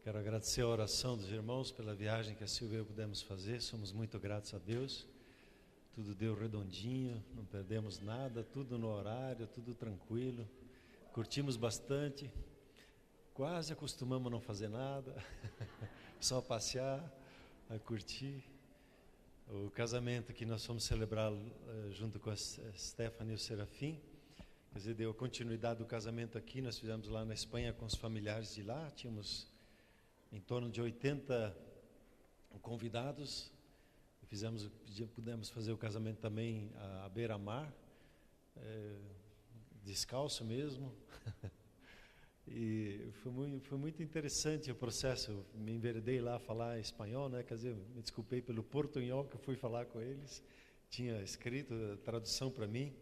Quero agradecer a oração dos irmãos pela viagem que a Silvia e eu pudemos fazer. Somos muito gratos a Deus. Tudo deu redondinho, não perdemos nada, tudo no horário, tudo tranquilo. Curtimos bastante, quase acostumamos a não fazer nada, só passear, a curtir. O casamento que nós fomos celebrar junto com a Stephanie e o Serafim, quer dizer, deu continuidade do casamento aqui. Nós fizemos lá na Espanha com os familiares de lá, tínhamos em torno de 80 convidados. Pudemos fazer o casamento também à beira-mar, descalço mesmo. E foi muito interessante o processo. Eu me enveredei lá a falar espanhol, né? Quer dizer, me desculpei pelo portunhol que eu fui falar com eles. Tinha escrito a tradução para mim.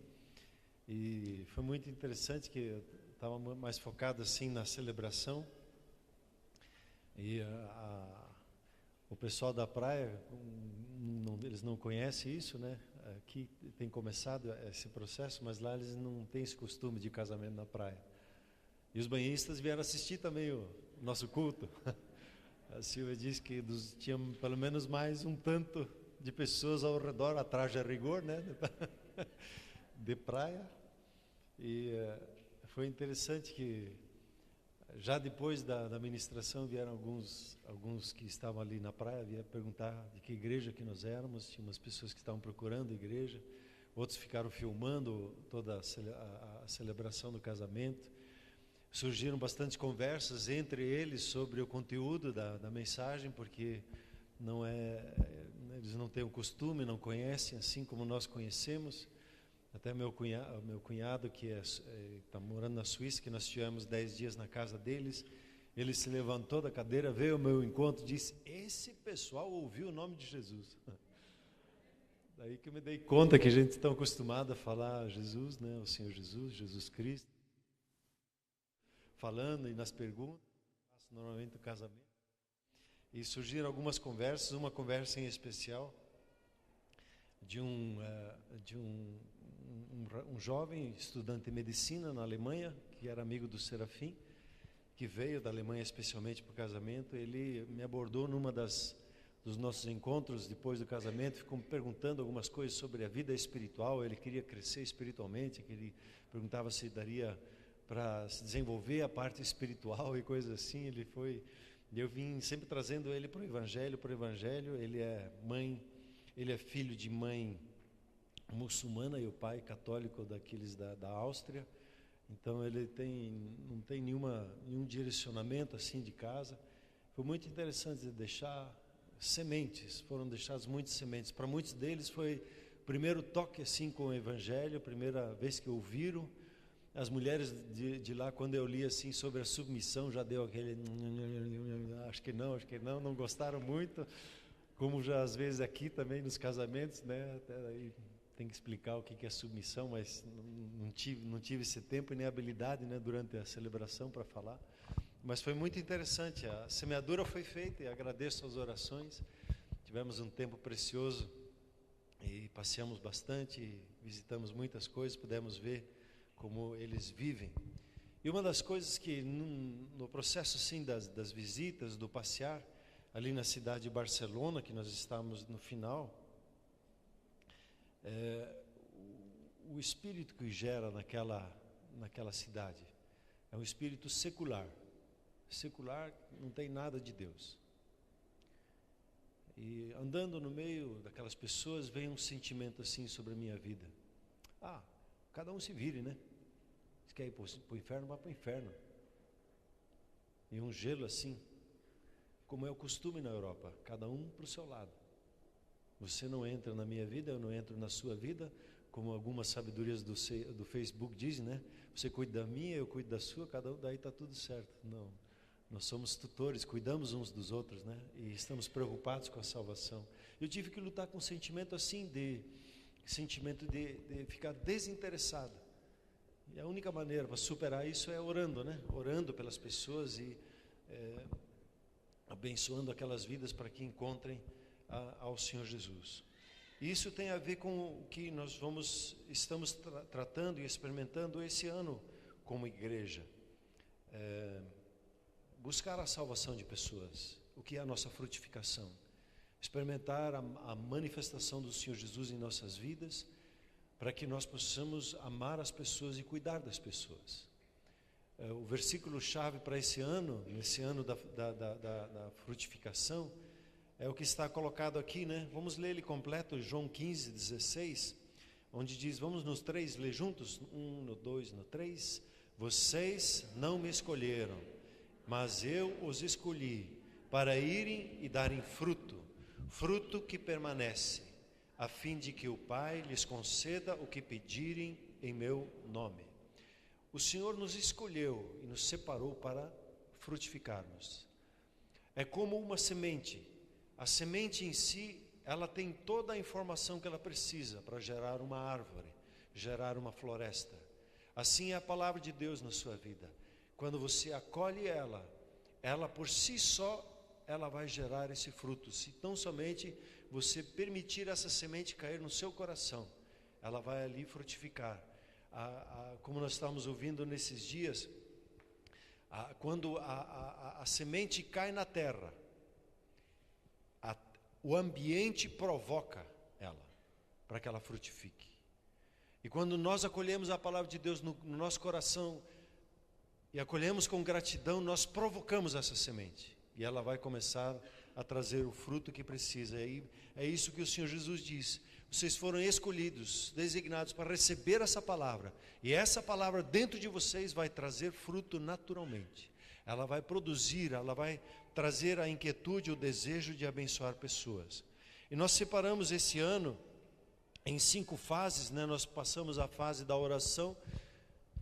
E foi muito interessante que eu estava mais focado assim na celebração. E o pessoal da praia, eles não conhecem isso, né? Aqui tem começado esse processo, mas lá eles não têm esse costume de casamento na praia. E os banhistas vieram assistir também o nosso culto. A Silvia disse que tinha pelo menos mais um tanto de pessoas ao redor, atrás de rigor, né? De praia. E foi interessante que já depois da ministração vieram alguns que estavam ali na praia, vieram perguntar de que igreja que nós éramos. Tinha umas pessoas que estavam procurando a igreja, outros ficaram filmando toda a celebração do casamento. Surgiram bastante conversas entre eles sobre o conteúdo da mensagem, porque eles não têm o costume, não conhecem assim como nós conhecemos. Até meu cunhado que está morando na Suíça, que nós tivemos 10 dias na casa deles, ele se levantou da cadeira, veio ao meu encontro e disse: esse pessoal ouviu o nome de Jesus. Daí que eu me dei conta que a gente está acostumado a falar Jesus, né? O Senhor Jesus, Jesus Cristo, falando e nas perguntas, normalmente o casamento. E surgiram algumas conversas, uma conversa em especial de um jovem estudante de medicina na Alemanha, que era amigo do Serafim, que veio da Alemanha especialmente para o casamento. Ele me abordou dos nossos encontros depois do casamento, ficou me perguntando algumas coisas sobre a vida espiritual. Ele queria crescer espiritualmente, ele perguntava se daria para se desenvolver a parte espiritual e coisas assim. Eu vim sempre trazendo ele para o Evangelho. Ele é filho de mãe muçulmana e o pai católico daqueles da Áustria. Então ele não tem nenhum direcionamento assim de casa. Foi muito interessante deixar sementes, foram deixadas muitas sementes. Para muitos deles foi o primeiro toque assim com o Evangelho, a primeira vez que ouviram. As mulheres de lá, quando eu li assim sobre a submissão, já deu aquele acho que não gostaram muito, como já às vezes aqui também nos casamentos, né? Até aí tem que explicar o que é submissão, mas não tive esse tempo e nem habilidade, né, durante a celebração para falar. Mas foi muito interessante, a semeadura foi feita e agradeço as orações. Tivemos um tempo precioso e passeamos bastante, visitamos muitas coisas, pudemos ver como eles vivem. E uma das coisas que no processo assim das visitas, do passear, ali na cidade de Barcelona, que nós estávamos no final, o espírito que gera naquela cidade é um espírito secular. Secular, não tem nada de Deus. E andando no meio daquelas pessoas, vem um sentimento assim sobre a minha vida. Cada um se vire, né? Se quer ir para o inferno, vá para o inferno. E um gelo assim, como é o costume na Europa, cada um para o seu lado. Você não entra na minha vida, eu não entro na sua vida, como algumas sabedorias do Facebook dizem, né? Você cuida da minha, eu cuido da sua, cada um, daí está tudo certo. Não, nós somos tutores, cuidamos uns dos outros, né? E estamos preocupados com a salvação. Eu tive que lutar com um sentimento assim, de ficar desinteressado. E a única maneira para superar isso é orando, né? Orando pelas pessoas e abençoando aquelas vidas para que encontrem ao Senhor Jesus. E isso tem a ver com o que nós estamos tratando e experimentando esse ano como igreja. Buscar a salvação de pessoas, o que é a nossa frutificação. Experimentar a manifestação do Senhor Jesus em nossas vidas, para que nós possamos amar as pessoas e cuidar das pessoas. O versículo-chave para esse ano, nesse ano da frutificação, é o que está colocado aqui, né? Vamos ler ele completo, João 15, 16, onde diz, vamos nos três ler juntos? 1, no 2, no 3. Vocês não me escolheram, mas eu os escolhi para irem e darem fruto, fruto que permanece, a fim de que o Pai lhes conceda o que pedirem em meu nome. O Senhor nos escolheu e nos separou para frutificarmos. É como uma semente. A semente em si, ela tem toda a informação que ela precisa para gerar uma árvore, gerar uma floresta. Assim é a palavra de Deus na sua vida. Quando você acolhe ela por si só, ela vai gerar esse fruto. Se tão somente você permitir essa semente cair no seu coração, ela vai ali frutificar. Como nós estamos ouvindo nesses dias, quando a semente cai na terra, o ambiente provoca ela, para que ela frutifique. E quando nós acolhemos a palavra de Deus no nosso coração, e acolhemos com gratidão, nós provocamos essa semente, e ela vai começar a trazer o fruto que precisa. E é isso que o Senhor Jesus diz: vocês foram escolhidos, designados para receber essa palavra, e essa palavra dentro de vocês vai trazer fruto naturalmente. Ela vai produzir, ela vai trazer a inquietude, o desejo de abençoar pessoas. E nós separamos esse ano em 5 fases, né? Nós passamos a fase da oração,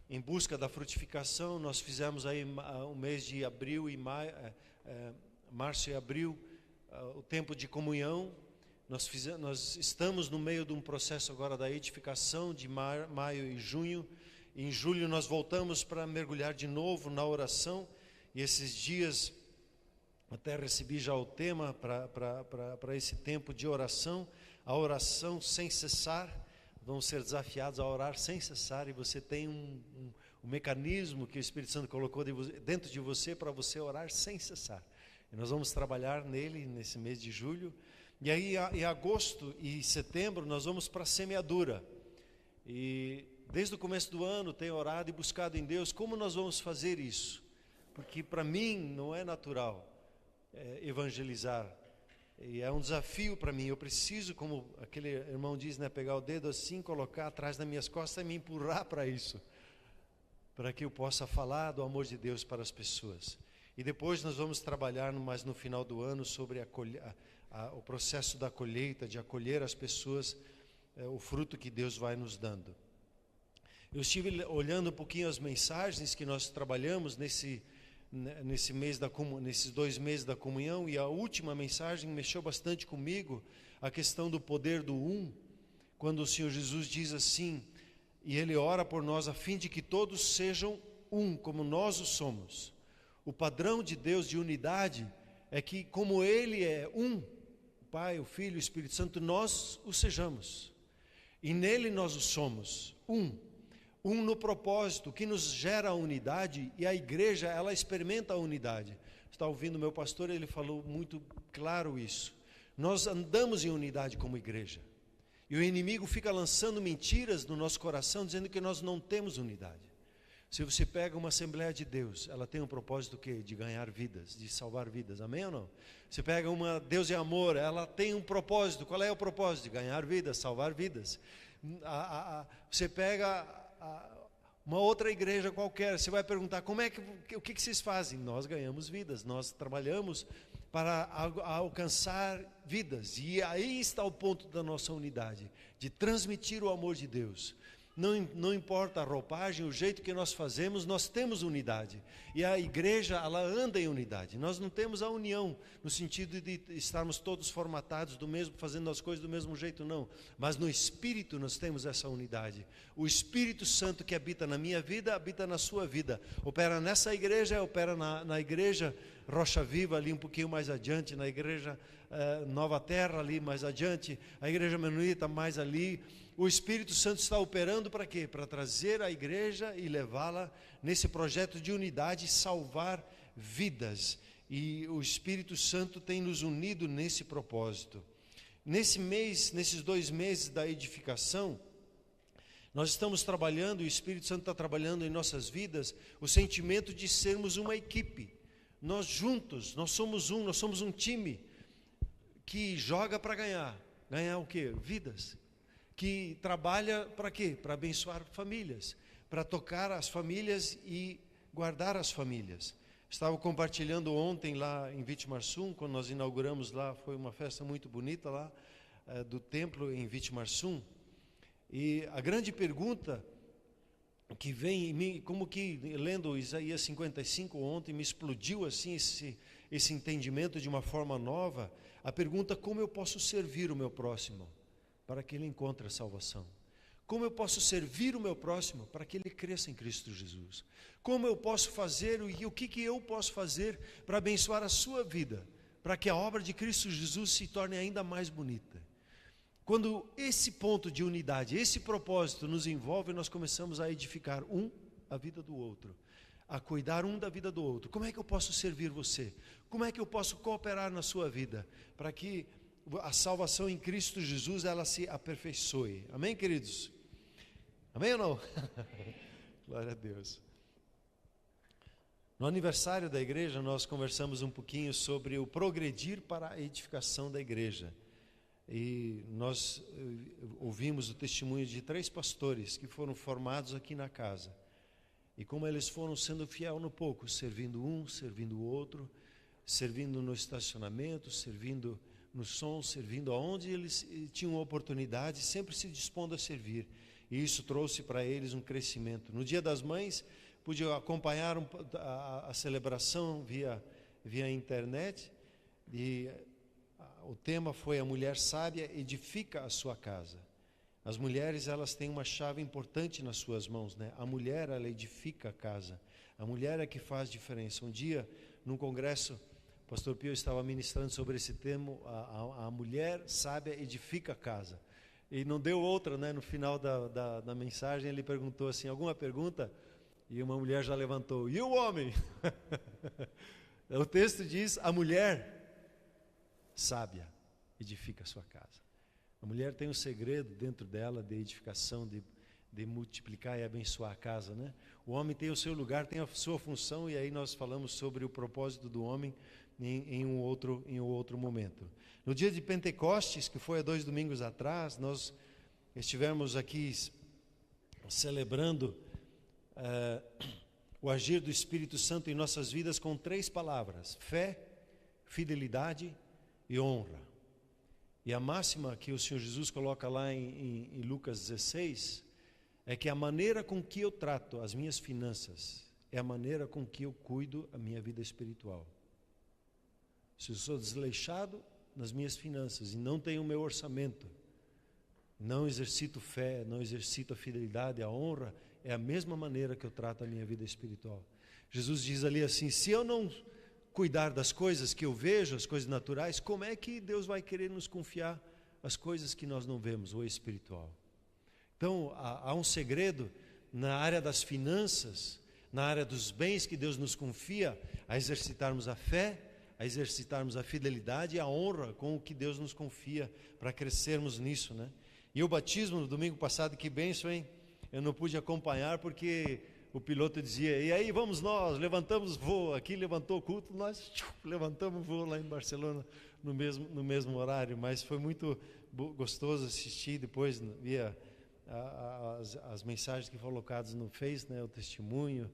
em busca da frutificação. Nós fizemos aí o mês de abril e maio, março e abril, o tempo de comunhão. Nós estamos no meio de um processo agora da edificação de maio e junho. Em julho nós voltamos para mergulhar de novo na oração. E esses dias, até recebi já o tema para esse tempo de oração. A oração sem cessar. Vamos ser desafiados a orar sem cessar. E você tem um mecanismo que o Espírito Santo colocou dentro de você para você orar sem cessar. E nós vamos trabalhar nele nesse mês de julho. E aí em agosto e setembro nós vamos para a semeadura. E desde o começo do ano tenho orado e buscado em Deus como nós vamos fazer isso. Porque para mim não é natural evangelizar. E é um desafio para mim. Eu preciso, como aquele irmão diz, né, pegar o dedo assim, colocar atrás das minhas costas e me empurrar para isso. Para que eu possa falar do amor de Deus para as pessoas. E depois nós vamos trabalhar mais no final do ano sobre o processo da colheita, de acolher as pessoas, o fruto que Deus vai nos dando. Eu estive olhando um pouquinho as mensagens que nós trabalhamos nesses 2 meses da comunhão, e a última mensagem mexeu bastante comigo, a questão do poder do quando o Senhor Jesus diz assim, e Ele ora por nós a fim de que todos sejam como nós o somos. O padrão de Deus de unidade é que, como Ele é o Pai, o Filho e o Espírito Santo, nós o sejamos. E nele nós o somos, no propósito, que nos gera a unidade, e a igreja, ela experimenta a unidade. Está ouvindo o meu pastor, ele falou muito claro isso. Nós andamos em unidade como igreja. E o inimigo fica lançando mentiras no nosso coração, dizendo que nós não temos unidade. Se você pega uma Assembleia de Deus, ela tem um propósito que de ganhar vidas, de salvar vidas, amém ou não? Você pega uma Deus é amor, ela tem um propósito. Qual é o propósito? De ganhar vidas, salvar vidas. Você pega uma outra igreja qualquer, você vai perguntar, o que vocês fazem? Nós ganhamos vidas, nós trabalhamos para alcançar vidas. E aí está o ponto da nossa unidade, de transmitir o amor de Deus. Não importa a roupagem, o jeito que nós fazemos, nós temos unidade. E a igreja, ela anda em unidade. Nós não temos a união no sentido de estarmos todos formatados fazendo as coisas do mesmo jeito, não. Mas no Espírito nós temos essa unidade. O Espírito Santo que habita na minha vida, habita na sua vida. Opera nessa igreja, opera na igreja Rocha Viva ali um pouquinho mais adiante, na igreja Nova Terra ali mais adiante, a igreja Menonita mais ali. O Espírito Santo está operando para quê? Para trazer a igreja e levá-la nesse projeto de unidade, salvar vidas. E o Espírito Santo tem nos unido nesse propósito. Nesse mês, nesses 2 meses da edificação, nós estamos trabalhando, o Espírito Santo está trabalhando em nossas vidas, o sentimento de sermos uma equipe. Nós juntos, nós somos um time que joga para ganhar. Ganhar o quê? Vidas. Que trabalha para quê? Para abençoar famílias, para tocar as famílias e guardar as famílias. Estava compartilhando ontem lá em Vitimarsum, quando nós inauguramos lá, foi uma festa muito bonita lá, do templo em Vitimarsum. E a grande pergunta que vem em mim, como que lendo Isaías 55 ontem, me explodiu assim esse entendimento de uma forma nova, a pergunta: como eu posso servir o meu próximo para que ele encontre a salvação? Como eu posso servir o meu próximo para que ele cresça em Cristo Jesus? Como eu posso fazer e o que eu posso fazer para abençoar a sua vida, para que a obra de Cristo Jesus se torne ainda mais bonita? Quando esse ponto de unidade, esse propósito nos envolve, nós começamos a edificar a vida do outro, a cuidar da vida do outro. Como é que eu posso servir você? Como é que eu posso cooperar na sua vida para que a salvação em Cristo Jesus ela se aperfeiçoe? Amém, queridos? Amém ou não? Glória a Deus. No aniversário da igreja, nós conversamos um pouquinho sobre o progredir para a edificação da igreja. E nós ouvimos o testemunho de 3 pastores que foram formados aqui na casa. E como eles foram sendo fiel no pouco, servindo servindo o outro, servindo no estacionamento, servindo no som, servindo aonde eles tinham oportunidade, sempre se dispondo a servir. E isso trouxe para eles um crescimento. No Dia das Mães, pude acompanhar a celebração via internet, e o tema foi: a mulher sábia edifica a sua casa. As mulheres, elas têm uma chave importante nas suas mãos, né? A mulher, ela edifica a casa. A mulher é que faz diferença. Um dia, num congresso, o pastor Pio estava ministrando sobre esse tema: a mulher sábia edifica a casa. E não deu outra, né? No final da mensagem, ele perguntou assim: alguma pergunta? E uma mulher já levantou: e o homem? O texto diz: a mulher sábia edifica a sua casa. A mulher tem um segredo dentro dela de edificação, de multiplicar e abençoar a casa, né? O homem tem o seu lugar, tem a sua função, e aí nós falamos sobre o propósito do homem em um outro momento. No dia de Pentecostes, que foi há 2 domingos atrás, nós estivemos aqui celebrando o agir do Espírito Santo em nossas vidas com 3 palavras: fé, fidelidade e honra. E a máxima que o Senhor Jesus coloca lá em Lucas 16 é que a maneira com que eu trato as minhas finanças é a maneira com que eu cuido a minha vida espiritual. Se eu sou desleixado nas minhas finanças e não tenho o meu orçamento, não exercito fé, não exercito a fidelidade, a honra, é a mesma maneira que eu trato a minha vida espiritual. Jesus diz ali assim: se eu não cuidar das coisas que eu vejo, as coisas naturais, como é que Deus vai querer nos confiar as coisas que nós não vemos, o espiritual? Então, há um segredo na área das finanças, na área dos bens que Deus nos confia, a exercitarmos a fé, a exercitarmos a fidelidade e a honra com o que Deus nos confia, para crescermos nisso, né? E o batismo no domingo passado, que bênção, hein? Eu não pude acompanhar porque o piloto dizia: e aí vamos nós, levantamos voo. Aqui levantou o culto, nós levantamos voo lá em Barcelona no mesmo horário. Mas foi muito gostoso assistir depois, via as mensagens que foram colocadas no Face, né? O testemunho,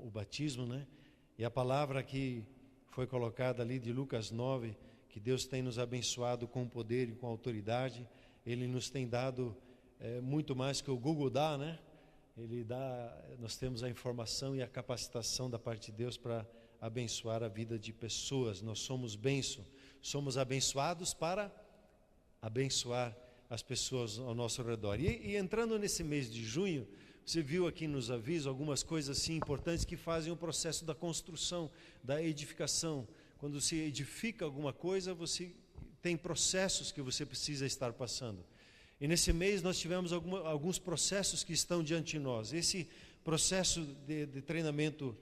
o batismo, né? E a palavra que foi colocada ali de Lucas 9, que Deus tem nos abençoado com poder e com autoridade. Ele nos tem dado muito mais que o Google dá, né? Ele dá, nós temos a informação e a capacitação da parte de Deus para abençoar a vida de pessoas. Nós somos bênção, somos abençoados para abençoar as pessoas ao nosso redor. E entrando nesse mês de junho, Você viu aqui nos avisos algumas coisas assim importantes que fazem o processo da construção, da edificação. Quando se edifica alguma coisa, você tem processos que você precisa estar passando. E nesse mês nós tivemos alguns processos que estão diante de nós. Esse processo de treinamento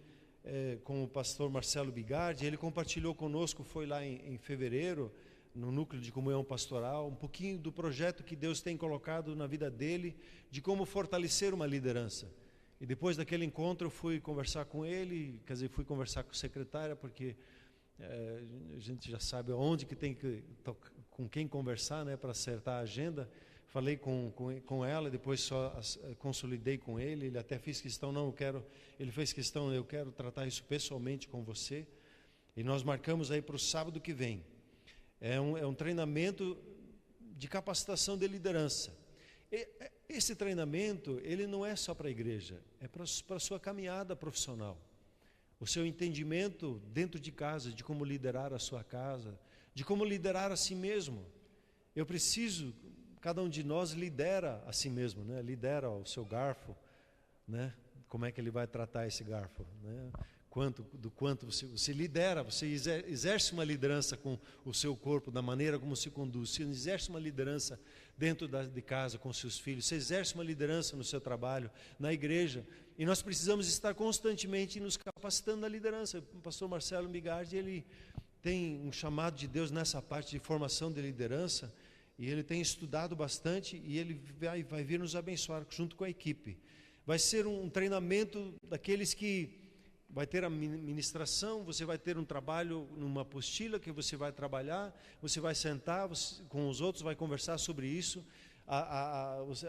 com o pastor Marcelo Bigardi, ele compartilhou conosco, foi lá em fevereiro, no núcleo de comunhão pastoral, um pouquinho do projeto que Deus tem colocado na vida dele, de como fortalecer uma liderança. E depois daquele encontro eu fui conversar com ele, quer dizer, fui conversar com a secretária, porque a gente já sabe onde que tem que, com quem conversar, né, para acertar a agenda. Falei com ela, depois só consolidei com ele, ele até fez questão, ele fez questão, eu quero tratar isso pessoalmente com você, e nós marcamos aí para o sábado que vem. É um treinamento de capacitação de liderança. Esse treinamento, ele não é só para a igreja, é para a sua caminhada profissional. O seu entendimento dentro de casa, de como liderar a sua casa, de como liderar a si mesmo. Cada um de nós lidera a si mesmo, né? Lidera o seu garfo, né? Como é que ele vai tratar esse garfo, né? Do quanto você lidera, você exerce uma liderança com o seu corpo, da maneira como se conduz, você exerce uma liderança dentro de casa com seus filhos, você exerce uma liderança no seu trabalho, na igreja, e nós precisamos estar constantemente nos capacitando na liderança. O pastor Marcelo Bigardi, ele tem um chamado de Deus nessa parte de formação de liderança, e ele tem estudado bastante, e ele vai vir nos abençoar junto com a equipe. Vai ser um treinamento daqueles que vai ter a ministração, você vai ter um trabalho numa apostila que você vai trabalhar, você vai sentar com os outros, vai conversar sobre isso.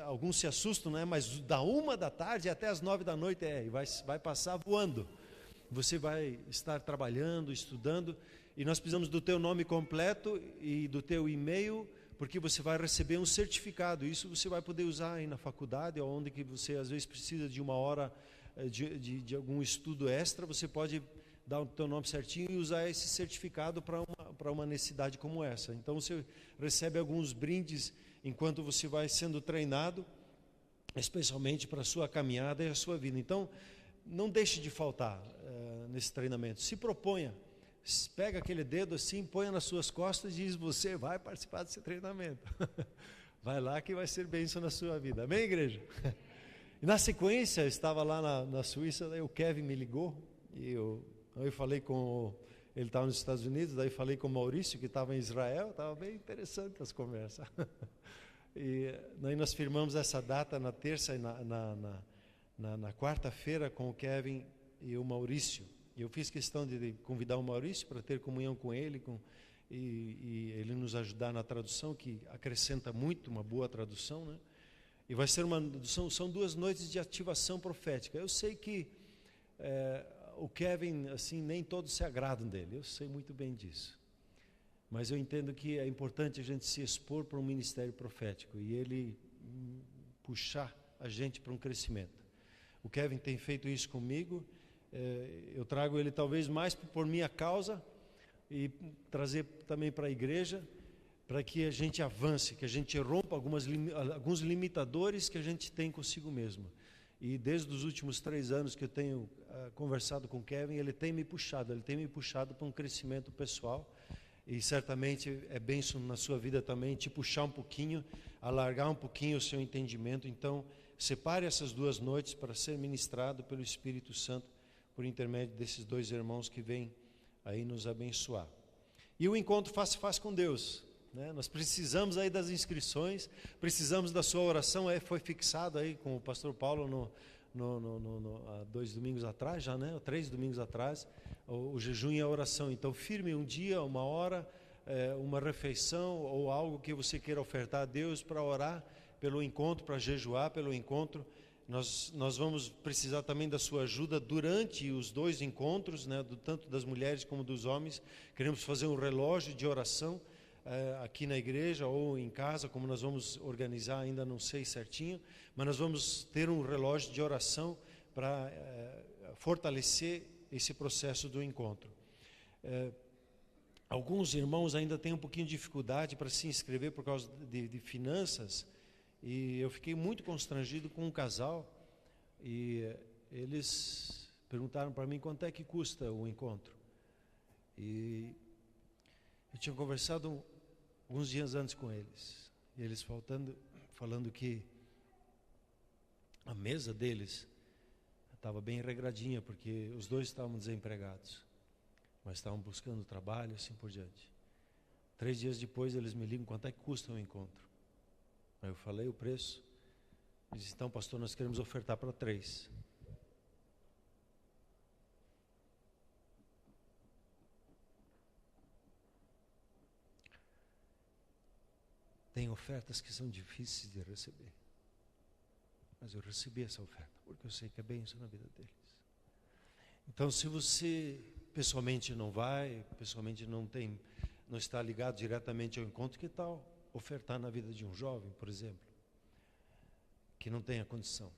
Alguns se assustam, né? Mas da 1h até as 9h, e vai passar voando. Você vai estar trabalhando, estudando, e nós precisamos do teu nome completo e do teu e-mail, porque você vai receber um certificado. Isso você vai poder usar aí na faculdade, onde que você às vezes precisa de uma hora de algum estudo extra, você pode dar o teu nome certinho e usar esse certificado para uma necessidade como essa. Então você recebe alguns brindes enquanto você vai sendo treinado, especialmente para a sua caminhada e a sua vida. Então, não deixe de faltar nesse treinamento. Se proponha, pega aquele dedo assim, ponha nas suas costas e diz: você vai participar desse treinamento. Vai lá que vai ser bênção na sua vida. Amém, igreja? E na sequência, eu estava lá na Suíça, daí o Kevin me ligou, e eu falei ele estava nos Estados Unidos, daí falei com o Maurício, que estava em Israel, estava bem interessante as conversas. E daí nós firmamos essa data na terça e na quarta-feira com o Kevin e o Maurício. E eu fiz questão de convidar o Maurício para ter comunhão com ele, e ele nos ajudar na tradução, que acrescenta muito, uma boa tradução, né? E vai ser são 2 noites de ativação profética. Eu sei que o Kevin, assim, nem todos se agradam dele, eu sei muito bem disso. Mas eu entendo que é importante a gente se expor para um ministério profético e ele puxar a gente para um crescimento. O Kevin tem feito isso comigo, eu trago ele talvez mais por minha causa e trazer também para a igreja, para que a gente avance, que a gente rompa alguns limitadores que a gente tem consigo mesmo. E desde os últimos 3 anos que eu tenho conversado com o Kevin, ele tem me puxado para um crescimento pessoal, e certamente é bênção na sua vida também te puxar um pouquinho, alargar um pouquinho o seu entendimento. Então, separe essas 2 noites para ser ministrado pelo Espírito Santo, por intermédio desses 2 irmãos que vêm aí nos abençoar. E o encontro face a face com Deus, né? Nós precisamos aí das inscrições, precisamos da sua oração. Foi fixado aí com o pastor Paulo há 2 domingos atrás já, né? 3 domingos atrás, o jejum e a oração. Então firme um dia, uma hora, uma refeição ou algo que você queira ofertar a Deus para orar pelo encontro, para jejuar pelo encontro. Nós vamos precisar também da sua ajuda durante os 2 encontros, né? Tanto das mulheres como dos homens. Queremos fazer um relógio de oração aqui na igreja ou em casa, como nós vamos organizar, ainda não sei certinho, mas nós vamos ter um relógio de oração para fortalecer esse processo do encontro. Alguns irmãos ainda têm um pouquinho de dificuldade para se inscrever por causa de finanças, e eu fiquei muito constrangido com um casal, E eles perguntaram para mim quanto é que custa o encontro. E eu tinha conversado alguns dias antes com eles. E eles falando que a mesa deles estava bem regradinha, porque os dois estavam desempregados, mas estavam buscando trabalho, assim por diante. 3 dias depois eles me ligam, quanto é que custa o encontro? Aí eu falei o preço. Eles disse, então pastor, nós queremos ofertar para 3. Tem ofertas que são difíceis de receber, mas eu recebi essa oferta, porque eu sei que é bênção na vida deles. Então, se você pessoalmente não vai, pessoalmente não está ligado diretamente ao encontro, que tal ofertar na vida de um jovem, por exemplo, que não tem a condição?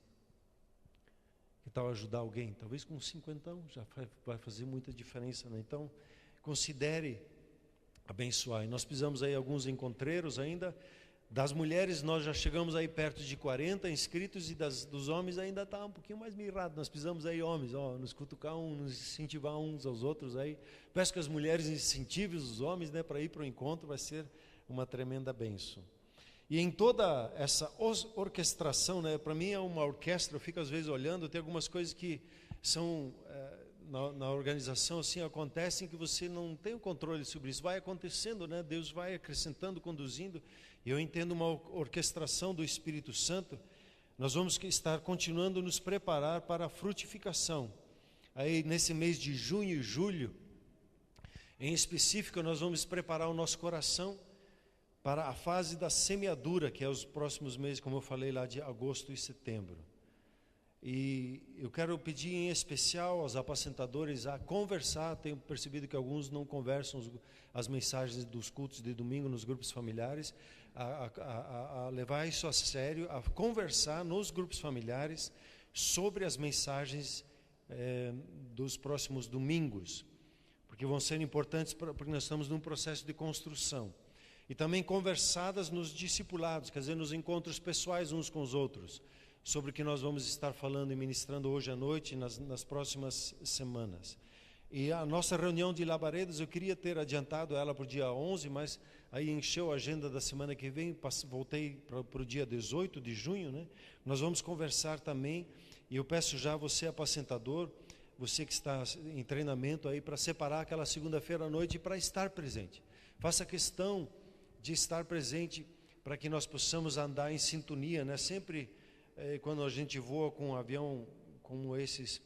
Que tal ajudar alguém? Talvez com 50 já vai fazer muita diferença, né? Então, considere abençoar. E nós precisamos aí alguns encontreiros ainda. Das mulheres nós já chegamos aí perto de 40 inscritos, e dos homens ainda está um pouquinho mais mirrado. Nós precisamos aí homens, nos cutucar nos incentivar uns aos outros aí. Peço que as mulheres incentivem os homens, né, para ir para o encontro, vai ser uma tremenda bênção. E em toda essa orquestração, né, para mim é uma orquestra, eu fico às vezes olhando, tem algumas coisas que são na organização assim acontecem que você não tem o controle sobre isso, vai acontecendo, né? Deus vai acrescentando, conduzindo, e eu entendo uma orquestração do Espírito Santo. Nós vamos estar continuando nos preparar para a frutificação. Aí nesse mês de junho e julho, em específico, nós vamos preparar o nosso coração para a fase da semeadura, que é os próximos meses, como eu falei lá, de agosto e setembro. E eu quero pedir em especial aos apacentadores a conversar. Tenho percebido que alguns não conversam as mensagens dos cultos de domingo nos grupos familiares, a levar isso a sério, a conversar nos grupos familiares sobre as mensagens dos próximos domingos, porque vão ser importantes, porque nós estamos num processo de construção. E também conversadas nos discipulados, quer dizer, nos encontros pessoais uns com os outros, sobre o que nós vamos estar falando e ministrando hoje à noite e nas próximas semanas. E a nossa reunião de labaredas, eu queria ter adiantado ela para o dia 11, mas aí encheu a agenda da semana que vem, voltei para o dia 18 de junho, né? Nós vamos conversar também, e eu peço já a você, apacentador, você que está em treinamento aí, para separar aquela segunda-feira à noite para estar presente. Faça questão de estar presente para que nós possamos andar em sintonia, né? Sempre quando a gente voa com um avião como esses,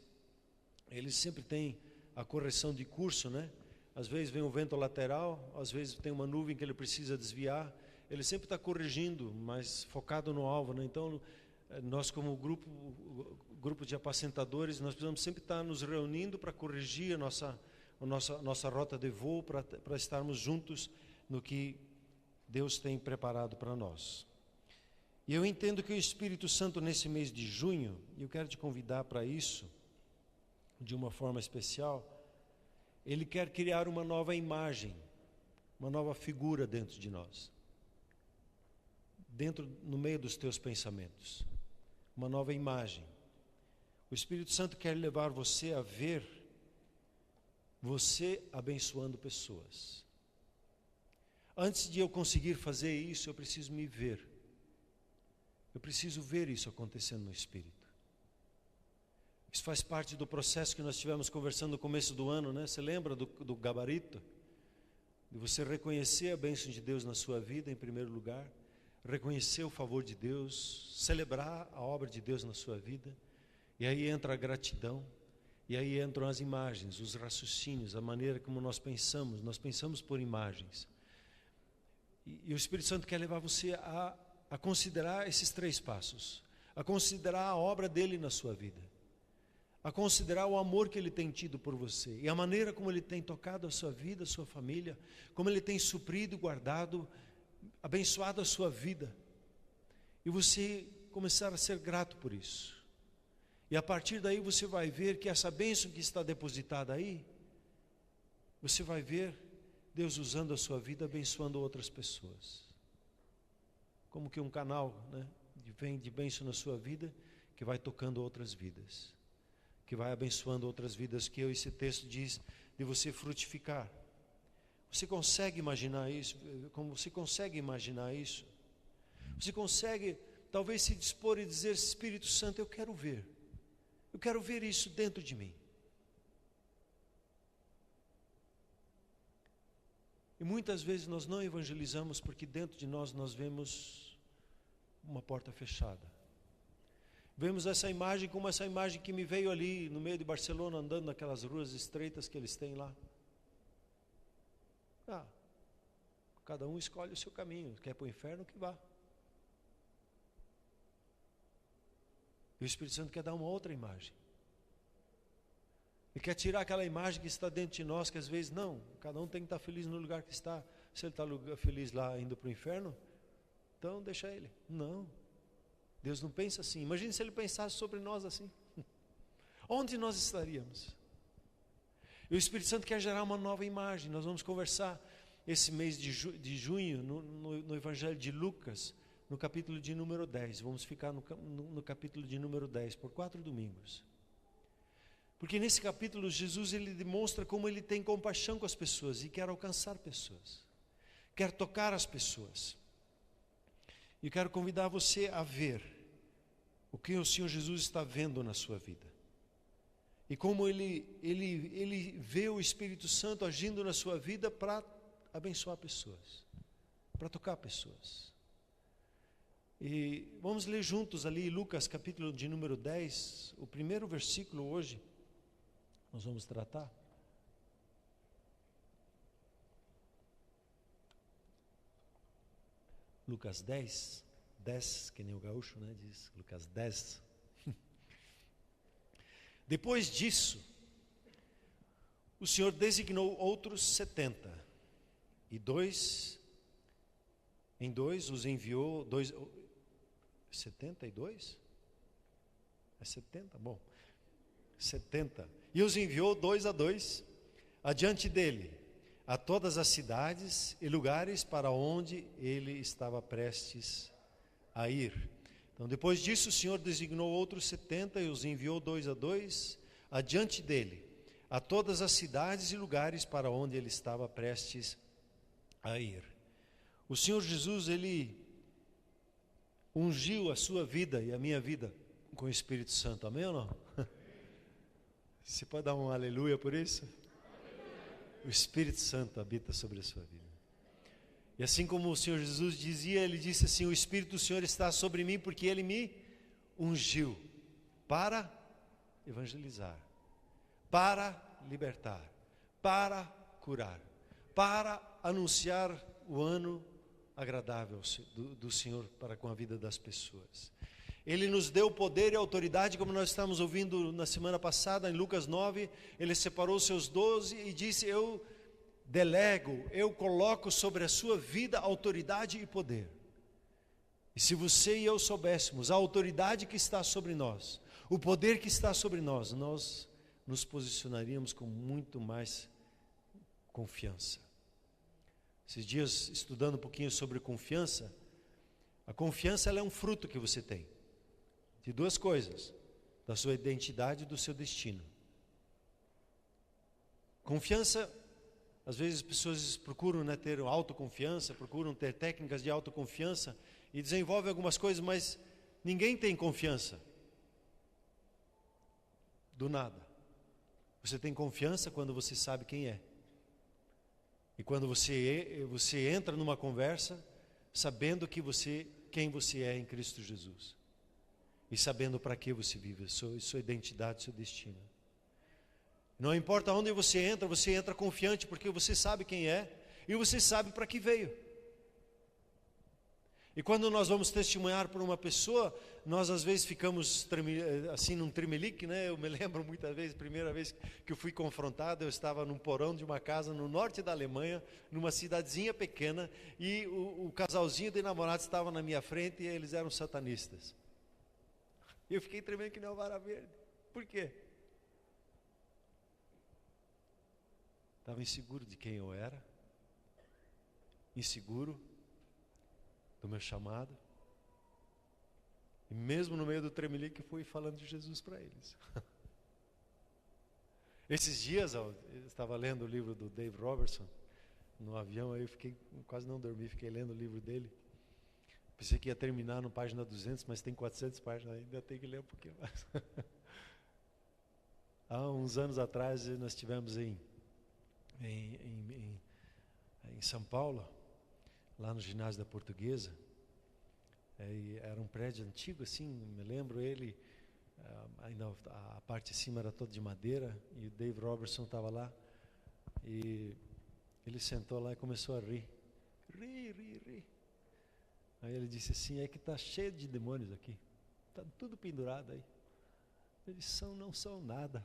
eles sempre têm a correção de curso, né? Às vezes vem um vento lateral, às vezes tem uma nuvem que ele precisa desviar, ele sempre está corrigindo, mas focado no alvo, né? Então, nós como grupo de apacentadores, nós precisamos sempre estar nos reunindo para corrigir a nossa rota de voo, para estarmos juntos no que Deus tem preparado para nós. E eu entendo que o Espírito Santo, nesse mês de junho, e eu quero te convidar para isso, de uma forma especial, ele quer criar uma nova imagem, uma nova figura dentro de nós, no meio dos teus pensamentos, uma nova imagem. O Espírito Santo quer levar você a ver você abençoando pessoas. Antes de eu conseguir fazer isso, eu preciso me ver. Eu preciso ver isso acontecendo no Espírito. Isso faz parte do processo que nós tivemos conversando no começo do ano, né? Você lembra do gabarito? De você reconhecer a bênção de Deus na sua vida, em primeiro lugar. Reconhecer o favor de Deus. Celebrar a obra de Deus na sua vida. E aí entra a gratidão. E aí entram as imagens, os raciocínios, a maneira como nós pensamos. Nós pensamos por imagens. E o Espírito Santo quer levar você a considerar esses 3 passos, a considerar a obra dele na sua vida, a considerar o amor que ele tem tido por você, e a maneira como ele tem tocado a sua vida, a sua família, como ele tem suprido, guardado, abençoado a sua vida, e você começar a ser grato por isso. E a partir daí você vai ver que essa bênção que está depositada aí, você vai ver Deus usando a sua vida, abençoando outras pessoas. Como que um canal, né, vem de bênção na sua vida, que vai tocando outras vidas, que vai abençoando outras vidas, que esse texto diz de você frutificar. Você consegue imaginar isso? Como você consegue imaginar isso? Você consegue talvez se dispor e dizer: Espírito Santo, eu quero ver isso dentro de mim. E muitas vezes nós não evangelizamos porque dentro de nós vemos uma porta fechada. Vemos essa imagem como essa imagem que me veio ali no meio de Barcelona, andando naquelas ruas estreitas que eles têm lá. Cada um escolhe o seu caminho, quer para o inferno, que vá. E o Espírito Santo quer dar uma outra imagem. Ele quer tirar aquela imagem que está dentro de nós, que às vezes não, cada um tem que estar feliz no lugar que está. Se ele está feliz lá indo para o inferno, então deixa ele. Não, Deus não pensa assim. Imagine se ele pensasse sobre nós assim. Onde nós estaríamos? E o Espírito Santo quer gerar uma nova imagem. Nós vamos conversar esse mês de junho no Evangelho de Lucas, no capítulo de número 10. Vamos ficar no capítulo de número 10 por 4 domingos. Porque nesse capítulo Jesus ele demonstra como ele tem compaixão com as pessoas e quer alcançar pessoas, quer tocar as pessoas. E quero convidar você a ver o que o Senhor Jesus está vendo na sua vida. E como ele vê o Espírito Santo agindo na sua vida para abençoar pessoas, para tocar pessoas. E vamos ler juntos ali Lucas capítulo de número 10, o primeiro versículo hoje. Nós vamos tratar. Lucas 10, que nem o gaúcho, né, diz, Lucas 10. Depois disso, o Senhor designou outros 70, e em dois os enviou, 72? É 70? Bom, 70. E os enviou 2 a 2 adiante dele, a todas as cidades e lugares para onde ele estava prestes a ir. Então, depois disso, o Senhor designou outros 70 e os enviou 2 a 2 adiante dele, a todas as cidades e lugares para onde ele estava prestes a ir. O Senhor Jesus, ele ungiu a sua vida e a minha vida com o Espírito Santo, amém ou não? Você pode dar um aleluia por isso? O Espírito Santo habita sobre a sua vida. E assim como o Senhor Jesus dizia, ele disse assim: o Espírito do Senhor está sobre mim porque ele me ungiu para evangelizar, para libertar, para curar, para anunciar o ano agradável do Senhor para com a vida das pessoas. Ele nos deu poder e autoridade, como nós estamos ouvindo na semana passada, em Lucas 9, ele separou os seus 12 e disse: eu delego, eu coloco sobre a sua vida autoridade e poder. E se você e eu soubéssemos a autoridade que está sobre nós, o poder que está sobre nós, nós nos posicionaríamos com muito mais confiança. Esses dias, estudando um pouquinho sobre confiança, a confiança ela é um fruto que você tem de duas coisas: da sua identidade e do seu destino. Confiança, às vezes as pessoas procuram ter autoconfiança, procuram ter técnicas de autoconfiança e desenvolvem algumas coisas, mas ninguém tem confiança do nada. Você tem confiança quando você sabe quem é. E quando você entra numa conversa sabendo quem você é em Cristo Jesus. E sabendo para que você vive, sua identidade, seu destino. Não importa onde você entra confiante, porque você sabe quem é e você sabe para que veio. E quando nós vamos testemunhar por uma pessoa, nós às vezes ficamos assim num tremelique, né? Eu me lembro muitas vezes, primeira vez que eu fui confrontado, eu estava num porão de uma casa no norte da Alemanha, numa cidadezinha pequena, e o casalzinho de namorados estava na minha frente e eles eram satanistas. E eu fiquei tremendo que nem uma vara verde. Por quê? Estava inseguro de quem eu era, inseguro do meu chamado, E mesmo no meio do tremelique, fui falando de Jesus para eles. Esses dias, eu estava lendo o livro do Dave Robertson, no avião, aí eu quase não dormi, fiquei lendo o livro dele. Pensei que ia terminar na página 200, mas tem 400 páginas, ainda tem que ler um pouquinho mais. Há uns anos atrás, nós estivemos em São Paulo, lá no ginásio da Portuguesa. Era um prédio antigo, assim, me lembro ele, ainda a parte de cima era toda de madeira, e o Dave Robertson estava lá, e ele sentou lá e começou a rir. Rir. Aí ele disse assim, é que está cheio de demônios aqui, está tudo pendurado aí. Eles não são nada.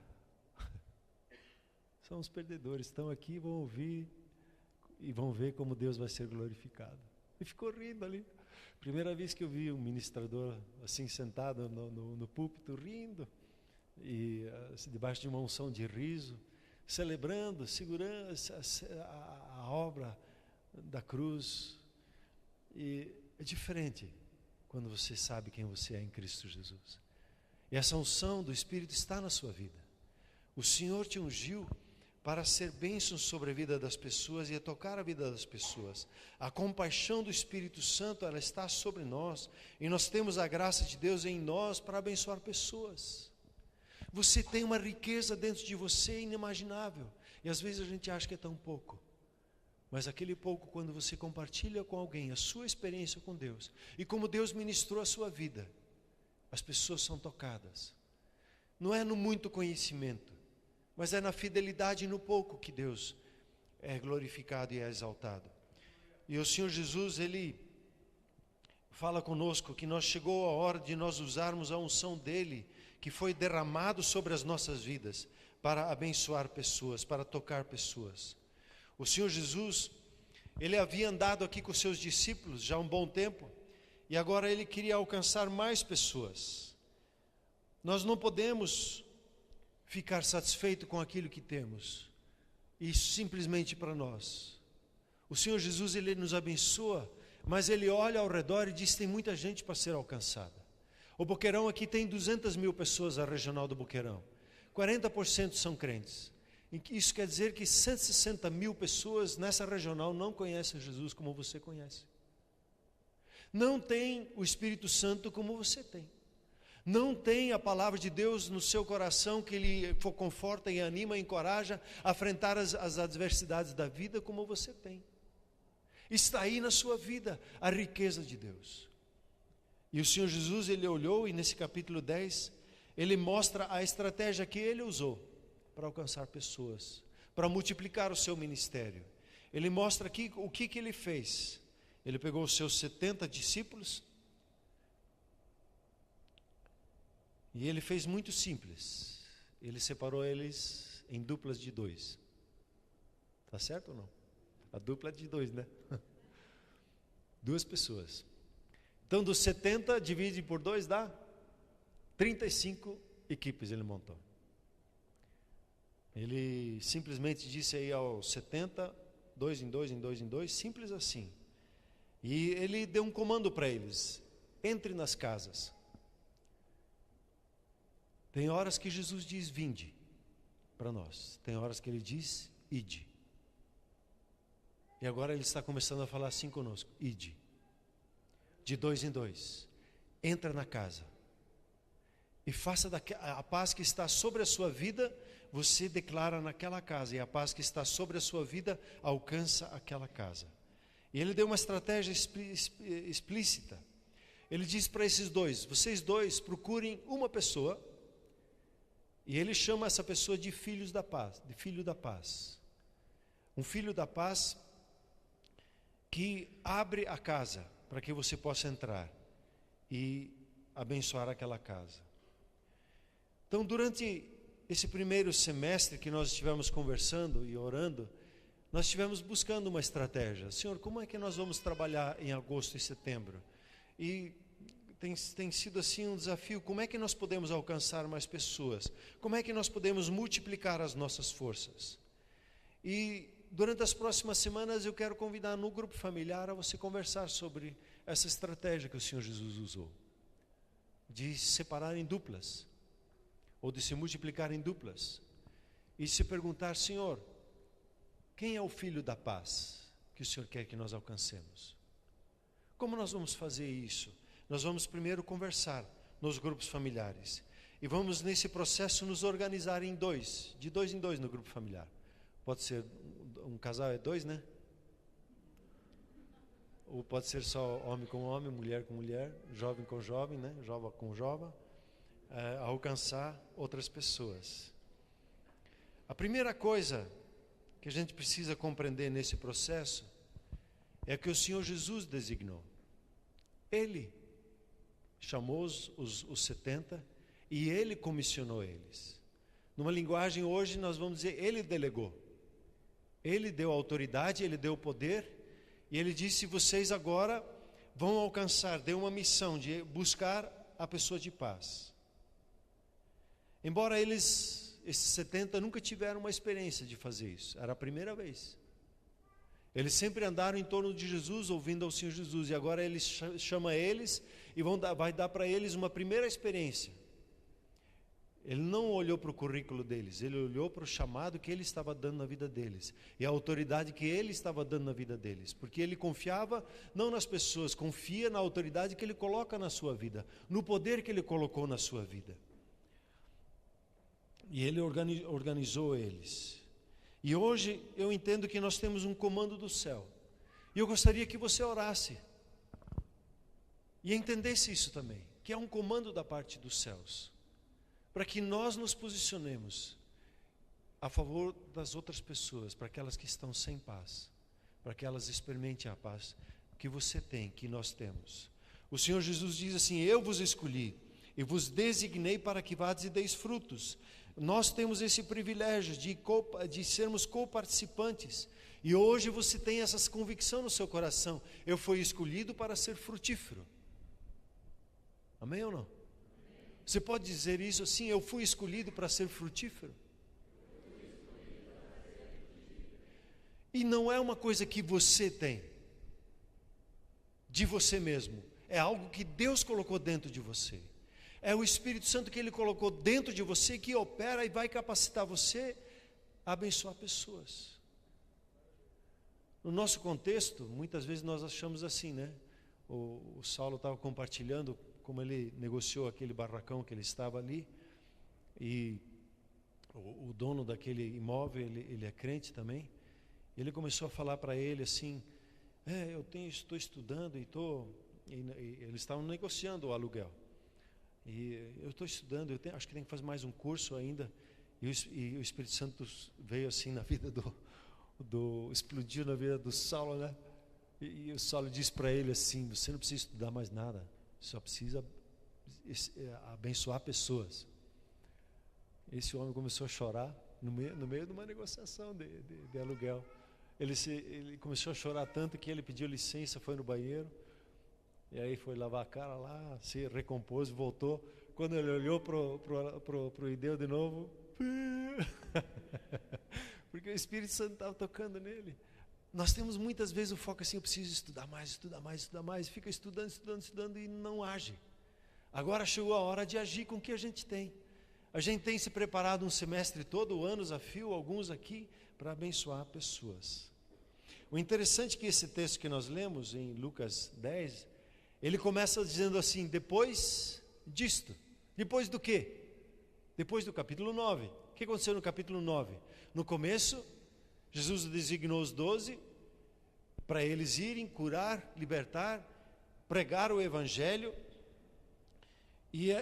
São os perdedores, estão aqui, vão ouvir e vão ver como Deus vai ser glorificado. E ficou rindo ali. Primeira vez que eu vi um ministrador assim sentado no púlpito, rindo, e debaixo de uma unção de riso, celebrando, segurando a obra da cruz. E é diferente quando você sabe quem você é em Cristo Jesus. E essa unção do Espírito está na sua vida. O Senhor te ungiu para ser bênção sobre a vida das pessoas e a tocar a vida das pessoas. A compaixão do Espírito Santo, ela está sobre nós, e nós temos a graça de Deus em nós para abençoar pessoas. Você tem uma riqueza dentro de você inimaginável, e às vezes a gente acha que é tão pouco. Mas aquele pouco, quando você compartilha com alguém a sua experiência com Deus, e como Deus ministrou a sua vida, as pessoas são tocadas. Não é no muito conhecimento, mas é na fidelidade e no pouco que Deus é glorificado e é exaltado. E o Senhor Jesus, Ele fala conosco que chegou a hora de nós usarmos a unção dEle, que foi derramado sobre as nossas vidas, para abençoar pessoas, para tocar pessoas. O Senhor Jesus, Ele havia andado aqui com os seus discípulos já há um bom tempo, e agora Ele queria alcançar mais pessoas. Nós não podemos ficar satisfeito com aquilo que temos, e simplesmente para nós. O Senhor Jesus, Ele nos abençoa, mas Ele olha ao redor e diz, tem muita gente para ser alcançada. O Boqueirão aqui tem 200 mil pessoas, a regional do Boqueirão. 40% são crentes. Isso quer dizer que 160 mil pessoas nessa regional não conhecem Jesus como você conhece. Não tem o Espírito Santo como você tem. Não tem a palavra de Deus no seu coração que Ele conforta e anima, encoraja a enfrentar as adversidades da vida como você tem. Está aí na sua vida a riqueza de Deus. E o Senhor Jesus, Ele olhou, e nesse capítulo 10, Ele mostra a estratégia que Ele usou para alcançar pessoas, para multiplicar o seu ministério. Ele mostra aqui o que Ele fez. Ele pegou os seus 70 discípulos, e Ele fez muito simples. Ele separou eles em duplas de 2. Tá certo ou não? A dupla é de 2, né? 2 pessoas. Então, dos 70, divide por 2, dá 35 equipes ele montou. Ele simplesmente disse aí aos 70, 2 em 2, em 2 em 2, simples assim. E ele deu um comando para eles: entre nas casas. Tem horas que Jesus diz vinde para nós, tem horas que Ele diz ide. E agora Ele está começando a falar assim conosco: ide. De 2 em 2, entra na casa e faça a paz que está sobre a sua vida, você declara naquela casa, e a paz que está sobre a sua vida alcança aquela casa. E Ele deu uma estratégia explícita. Ele diz para esses 2: vocês 2 procurem uma pessoa, e Ele chama essa pessoa de filhos da paz, de filho da paz. Um filho da paz que abre a casa para que você possa entrar e abençoar aquela casa. Então, durante esse primeiro semestre que nós estivemos conversando e orando, nós estivemos buscando uma estratégia. Senhor, como é que nós vamos trabalhar em agosto e setembro? E tem sido assim um desafio. Como é que nós podemos alcançar mais pessoas? Como é que nós podemos multiplicar as nossas forças? E durante as próximas semanas eu quero convidar no grupo familiar a você conversar sobre essa estratégia que o Senhor Jesus usou. de se separar em duplas, ou de se multiplicar em duplas, e se perguntar: Senhor, quem é o filho da paz que o Senhor quer que nós alcancemos? Como nós vamos fazer isso? Nós vamos primeiro conversar nos grupos familiares, e vamos nesse processo nos organizar em dois, de dois em dois no grupo familiar. Pode ser um casal é dois, né? Ou pode ser só homem com homem, mulher com mulher, jovem com jovem, né? Jovem com jovem, alcançar outras pessoas. A primeira coisa que a gente precisa compreender nesse processo é que o Senhor Jesus designou. Ele chamou os 70 e Ele comissionou eles. Numa linguagem hoje nós vamos dizer, Ele delegou. Ele deu autoridade, Ele deu poder, e Ele disse: vocês agora vão alcançar, deu uma missão de buscar a pessoa de paz. Embora esses 70 nunca tiveram uma experiência de fazer isso, era a primeira vez. Eles sempre andaram em torno de Jesus, ouvindo ao Senhor Jesus, e agora Ele chama eles e vai dar para eles uma primeira experiência. Ele não olhou para o currículo deles, Ele olhou para o chamado que Ele estava dando na vida deles, e a autoridade que Ele estava dando na vida deles, porque Ele confiava não nas pessoas, confia na autoridade que Ele coloca na sua vida, no poder que Ele colocou na sua vida. E Ele organizou eles. E hoje eu entendo que nós temos um comando do céu, e eu gostaria que você orasse e entendesse isso também, que é um comando da parte dos céus, para que nós nos posicionemos a favor das outras pessoas, para aquelas que estão sem paz, para que elas experimentem a paz que você tem, que nós temos. O Senhor Jesus diz assim: eu vos escolhi e vos designei para que vades e deis frutos. Nós temos esse privilégio de sermos co-participantes, e hoje você tem essa convicção no seu coração: eu fui escolhido para ser frutífero. Amém ou não? Você pode dizer isso assim: eu fui escolhido para ser frutífero? E não é uma coisa que você tem, de você mesmo, é algo que Deus colocou dentro de você. É o Espírito Santo que Ele colocou dentro de você, que opera e vai capacitar você a abençoar pessoas. No nosso contexto, muitas vezes nós achamos assim, né? O Saulo estava compartilhando como ele negociou aquele barracão que ele estava ali, e o dono daquele imóvel, ele é crente também. Ele começou a falar para ele assim: estou estudando e eles estavam negociando o aluguel, e eu estou estudando, acho que tem que fazer mais um curso ainda, e o Espírito Santo veio assim na vida explodiu na vida do Saulo, né? E o Saulo disse para ele assim: você não precisa estudar mais nada, só precisa abençoar pessoas. Esse homem começou a chorar no meio de uma negociação de aluguel. Ele começou a chorar tanto que ele pediu licença, foi no banheiro, e aí foi lavar a cara lá, se recompôs, voltou. Quando ele olhou pro Ideu de novo, porque o Espírito Santo estava tocando nele. Nós temos muitas vezes o foco assim: eu preciso estudar mais, e fica estudando e não age. Agora chegou a hora de agir com o que a gente tem. A gente tem se preparado um semestre todo, anos a fio, alguns aqui, para abençoar pessoas. O interessante é que esse texto que nós lemos em Lucas 10, ele começa dizendo assim: depois disto. Depois do quê? Depois do capítulo 9. O que aconteceu no capítulo 9? No começo, Jesus designou os 12 para eles irem curar, libertar, pregar o Evangelho. E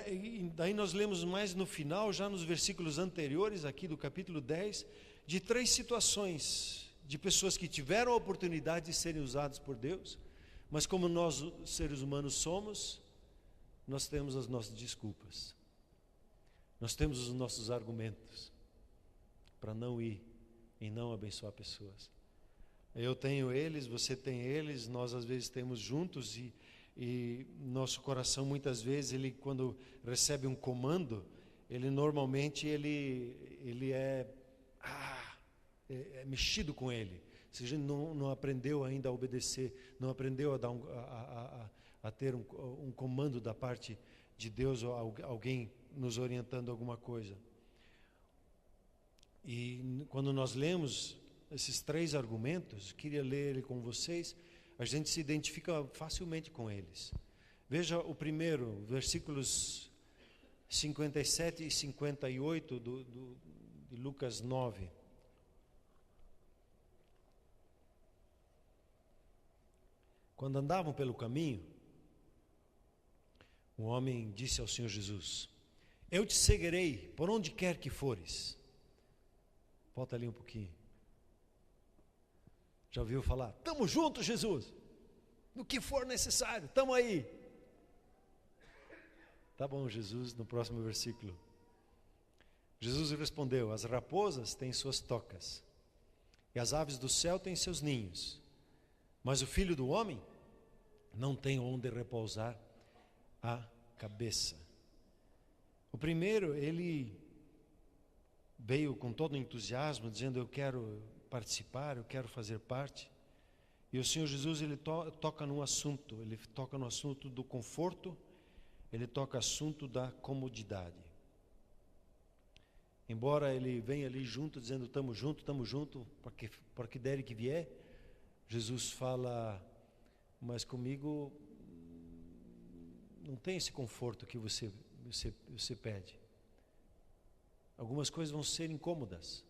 daí nós lemos mais no final, já nos versículos anteriores aqui do capítulo 10, de 3 situações de pessoas que tiveram a oportunidade de serem usadas por Deus, mas como nós seres humanos somos, nós temos as nossas desculpas, nós temos os nossos argumentos para não ir e não abençoar pessoas. Eu tenho eles, você tem eles, nós às vezes temos juntos, e nosso coração muitas vezes, ele quando recebe um comando, ele normalmente ele é mexido com ele. Se a gente não aprendeu ainda a obedecer, não aprendeu a ter um comando da parte de Deus ou alguém nos orientando alguma coisa. E quando nós lemos esses 3 argumentos, queria ler ele com vocês, a gente se identifica facilmente com eles. Veja o primeiro, versículos 57 e 58 de Lucas 9. Quando andavam pelo caminho, um homem disse ao Senhor Jesus: eu te seguirei por onde quer que fores. Volta ali um pouquinho. Já ouviu falar? Estamos juntos, Jesus. No que for necessário, estamos aí. Tá bom, Jesus, no próximo versículo. Jesus respondeu: as raposas têm suas tocas, e as aves do céu têm seus ninhos, mas o Filho do Homem não tem onde repousar a cabeça. O primeiro, ele veio com todo entusiasmo, dizendo: eu quero participar, eu quero fazer parte. E o Senhor Jesus, ele toca no assunto, ele toca no assunto do conforto, ele toca no assunto da comodidade. Embora ele venha ali junto, dizendo: estamos juntos, para que der e que vier, Jesus fala: mas comigo não tem esse conforto que você pede. Algumas coisas vão ser incômodas,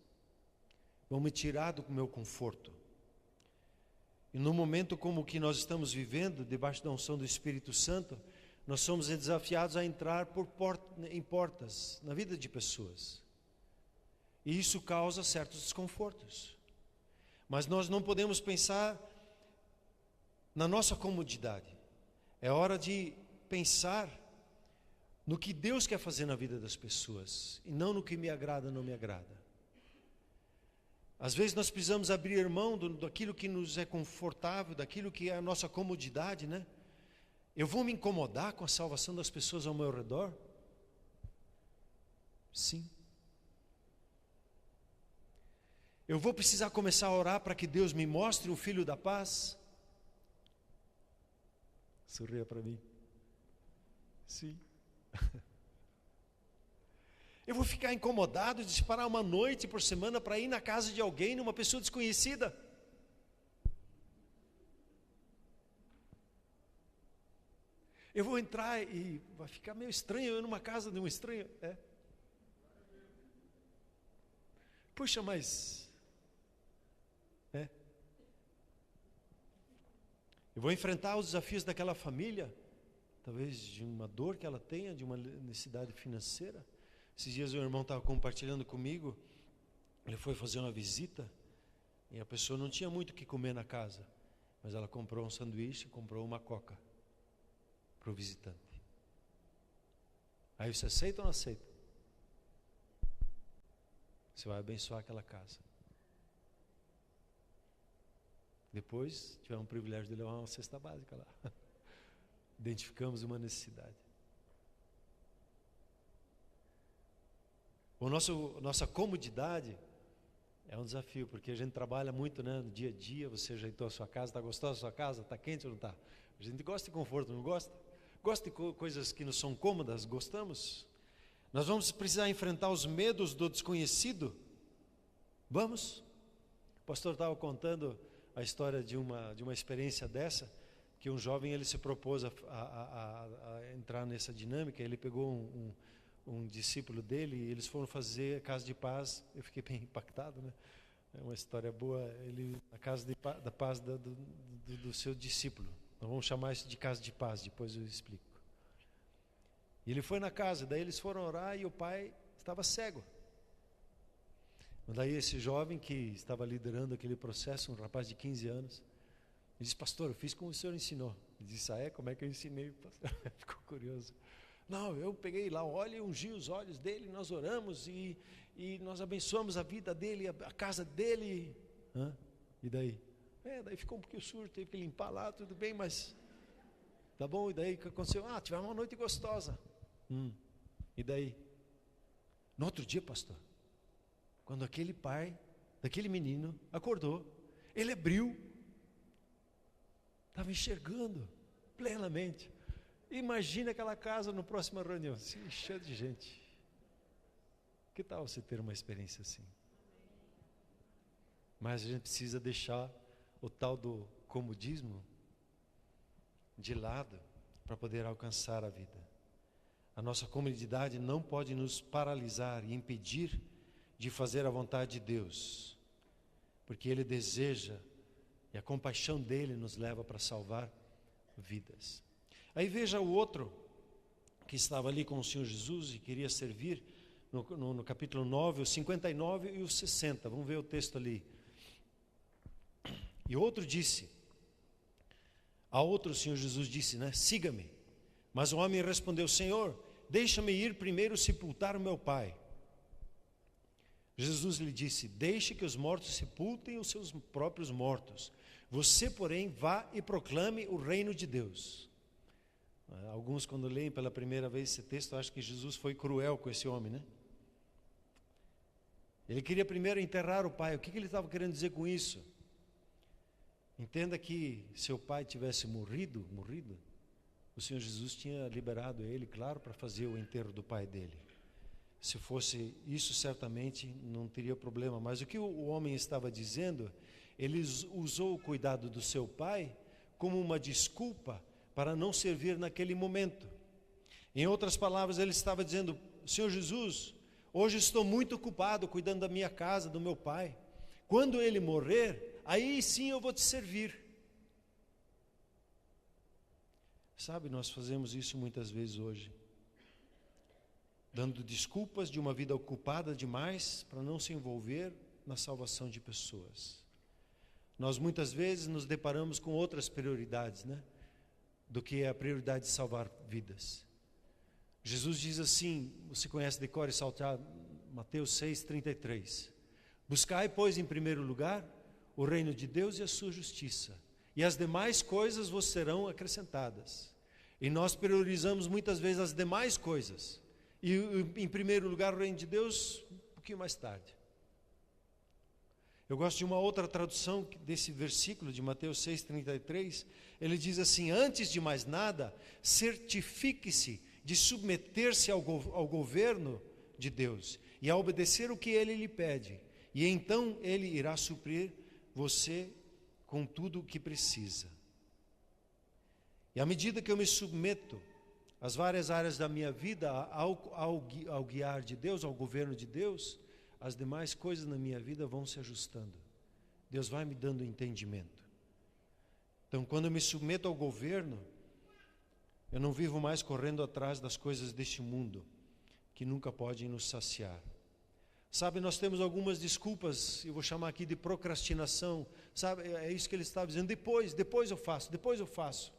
vão me tirar do meu conforto. E no momento como o que nós estamos vivendo, debaixo da unção do Espírito Santo, nós somos desafiados a entrar em portas na vida de pessoas. E isso causa certos desconfortos. Mas nós não podemos pensar na nossa comodidade. É hora de pensar no que Deus quer fazer na vida das pessoas, e não no que me agrada ou não me agrada. Às vezes nós precisamos abrir mão daquilo que nos é confortável, daquilo que é a nossa comodidade, né? Eu vou me incomodar com a salvação das pessoas ao meu redor? Sim. Eu vou precisar começar a orar para que Deus me mostre o Filho da paz? Sorria para mim. Sim. Eu vou ficar incomodado de separar uma noite por semana para ir na casa de alguém, numa pessoa desconhecida? Eu vou entrar e vai ficar meio estranho eu ir numa casa de um estranho? Puxa, mas eu vou enfrentar os desafios daquela família, talvez de uma dor que ela tenha, de uma necessidade financeira. Esses dias o irmão estava compartilhando comigo, ele foi fazer uma visita, e a pessoa não tinha muito o que comer na casa, mas ela comprou um sanduíche, comprou uma coca para o visitante. Aí você aceita ou não aceita? Você vai abençoar aquela casa. Depois tivemos o privilégio de levar uma cesta básica lá. Identificamos uma necessidade. Nossa comodidade é um desafio, porque a gente trabalha muito, né, no dia a dia. Você ajeitou a sua casa, está gostosa a sua casa, está quente ou não está? A gente gosta de conforto, não gosta? Gosta de coisas que não são cômodas? Gostamos. Nós vamos precisar enfrentar os medos do desconhecido? Vamos? O pastor estava contando a história de uma experiência dessa, que um jovem ele se propôs a entrar nessa dinâmica. Ele pegou um discípulo dele e eles foram fazer a casa de paz. Eu fiquei bem impactado, né? É uma história boa. Ele, a casa da paz do seu discípulo. Nós vamos chamar isso de casa de paz, depois eu explico. E ele foi na casa, daí eles foram orar e o pai estava cego. Daí esse jovem que estava liderando aquele processo, um rapaz de 15 anos, ele disse: pastor, eu fiz como o senhor ensinou. Ele disse: como é que eu ensinei, pastor? Ficou curioso. Não, eu peguei lá óleo e ungi os olhos dele, nós oramos e nós abençoamos a vida dele, a casa dele. E daí? Daí ficou um pouquinho surdo, teve que limpar lá, tudo bem, mas tá bom. E daí o que aconteceu? Tivemos uma noite gostosa. E daí? No outro dia, pastor, quando aquele pai daquele menino acordou, ele abriu, estava enxergando plenamente. Imagina aquela casa no próximo reunião, se encher de gente. Que tal você ter uma experiência assim? Mas a gente precisa deixar o tal do comodismo de lado para poder alcançar a vida. A nossa comodidade não pode nos paralisar e impedir de fazer a vontade de Deus, porque Ele deseja e a compaixão dEle nos leva para salvar vidas. Aí veja o outro que estava ali com o Senhor Jesus e queria servir no capítulo 9, o 59 e o 60. Vamos ver o texto ali. E outro disse, a outro o Senhor Jesus disse, né? Siga-me. Mas o homem respondeu, Senhor, deixa-me ir primeiro sepultar o meu pai. Jesus lhe disse, deixe que os mortos sepultem os seus próprios mortos. Você, porém, vá e proclame o reino de Deus. Alguns, quando leem pela primeira vez esse texto, acham que Jesus foi cruel com esse homem, né? Ele queria primeiro enterrar o pai. O que ele estava querendo dizer com isso? Entenda que se o pai tivesse morrido, o Senhor Jesus tinha liberado ele, claro, para fazer o enterro do pai dele. Se fosse isso, certamente não teria problema. Mas o que o homem estava dizendo, ele usou o cuidado do seu pai como uma desculpa para não servir naquele momento. Em outras palavras, ele estava dizendo, Senhor Jesus, hoje estou muito ocupado cuidando da minha casa, do meu pai. Quando ele morrer, aí sim eu vou te servir. Sabe, nós fazemos isso muitas vezes hoje, dando desculpas de uma vida ocupada demais para não se envolver na salvação de pessoas. Nós muitas vezes nos deparamos com outras prioridades, né? Do que a prioridade de salvar vidas. Jesus diz assim, você conhece de cor e salteado, Mateus 6:33. Buscai, pois, em primeiro lugar o reino de Deus e a sua justiça, e as demais coisas vos serão acrescentadas. E nós priorizamos muitas vezes as demais coisas, e em primeiro lugar o reino de Deus, um pouquinho mais tarde. Eu gosto de uma outra tradução desse versículo de Mateus 6:33, ele diz assim, antes de mais nada, certifique-se de submeter-se ao governo de Deus, e a obedecer o que Ele lhe pede, e então Ele irá suprir você com tudo o que precisa. E à medida que eu me submeto às várias áreas da minha vida, ao guiar de Deus, ao governo de Deus, as demais coisas na minha vida vão se ajustando. Deus vai me dando entendimento. Então, quando eu me submeto ao governo, eu não vivo mais correndo atrás das coisas deste mundo, que nunca podem nos saciar. Sabe, nós temos algumas desculpas, eu vou chamar aqui de procrastinação. Sabe, é isso que ele estava dizendo, depois eu faço.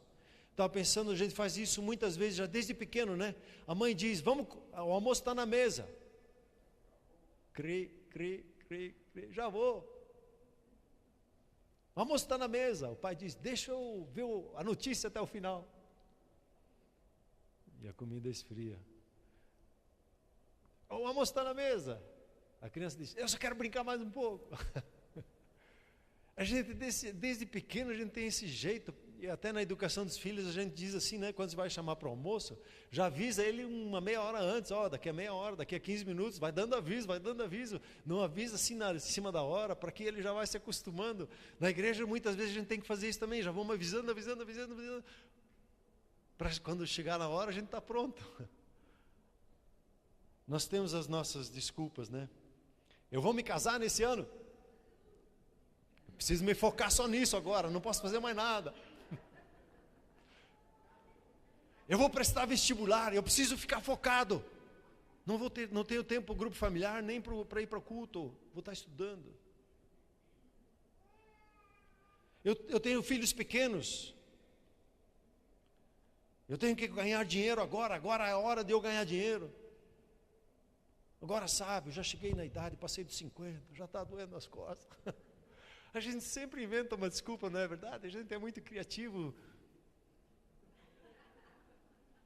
Estava pensando, a gente faz isso muitas vezes, já desde pequeno, né? A mãe diz, vamos, o almoço está na mesa. Crê, já vou. O almoço está na mesa. O pai diz, deixa eu ver a notícia até o final. E a comida esfria. O almoço está na mesa. A criança diz, eu só quero brincar mais um pouco. A gente, desde pequeno, a gente tem esse jeito, e até na educação dos filhos, a gente diz assim, né? Quando você vai chamar para o almoço, já avisa ele uma meia hora antes, daqui a meia hora, daqui a 15 minutos, vai dando aviso, não avisa assim em cima da hora, para que ele já vai se acostumando. Na igreja, muitas vezes, a gente tem que fazer isso também, já vamos avisando, para quando chegar na hora, a gente está pronto. Nós temos as nossas desculpas, né? Eu vou me casar nesse ano. Preciso me focar só nisso agora, não posso fazer mais nada. Eu vou prestar vestibular, eu preciso ficar focado. Não tenho tempo para o grupo familiar, nem para ir para o culto, vou estar estudando. Eu tenho filhos pequenos. Eu tenho que ganhar dinheiro agora é a hora de eu ganhar dinheiro. Agora sabe, eu já cheguei na idade, passei dos 50, já está doendo as costas. A gente sempre inventa uma desculpa, não é verdade? A gente é muito criativo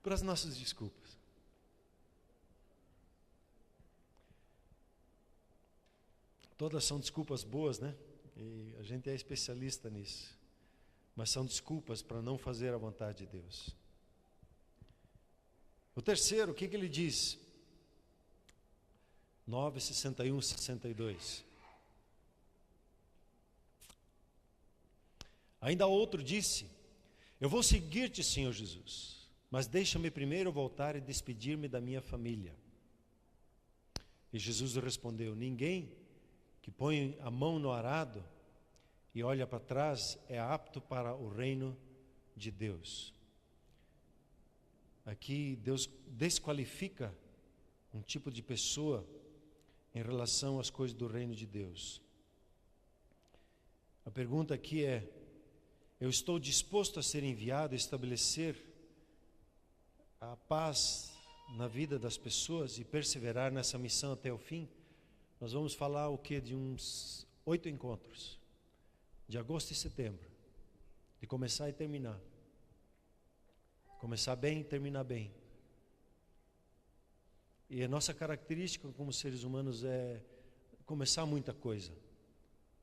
para as nossas desculpas. Todas são desculpas boas, né? E a gente é especialista nisso. Mas são desculpas para não fazer a vontade de Deus. O terceiro, o que ele diz? 9, 61, 62. Ainda outro disse: eu vou seguir-te, Senhor Jesus, mas deixa-me primeiro voltar e despedir-me da minha família. E Jesus respondeu: ninguém que põe a mão no arado e olha para trás é apto para o reino de Deus. Aqui Deus desqualifica um tipo de pessoa em relação às coisas do reino de Deus. A pergunta aqui é: eu estou disposto a ser enviado a estabelecer a paz na vida das pessoas e perseverar nessa missão até o fim? Nós vamos falar o que? De uns 8 encontros, de agosto e setembro, de começar e terminar. Começar bem e terminar bem. E a nossa característica como seres humanos é começar muita coisa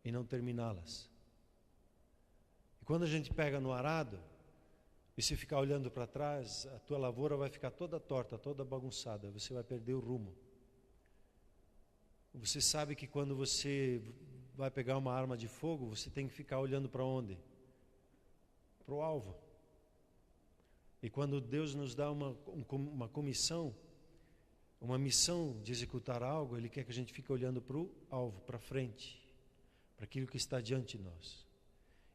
e não terminá-las. E quando a gente pega no arado, e se ficar olhando para trás, a tua lavoura vai ficar toda torta, toda bagunçada, você vai perder o rumo. Você sabe que quando você vai pegar uma arma de fogo, você tem que ficar olhando para onde? Para o alvo. E quando Deus nos dá uma comissão, uma missão de executar algo, Ele quer que a gente fique olhando para o alvo, para frente, para aquilo que está diante de nós.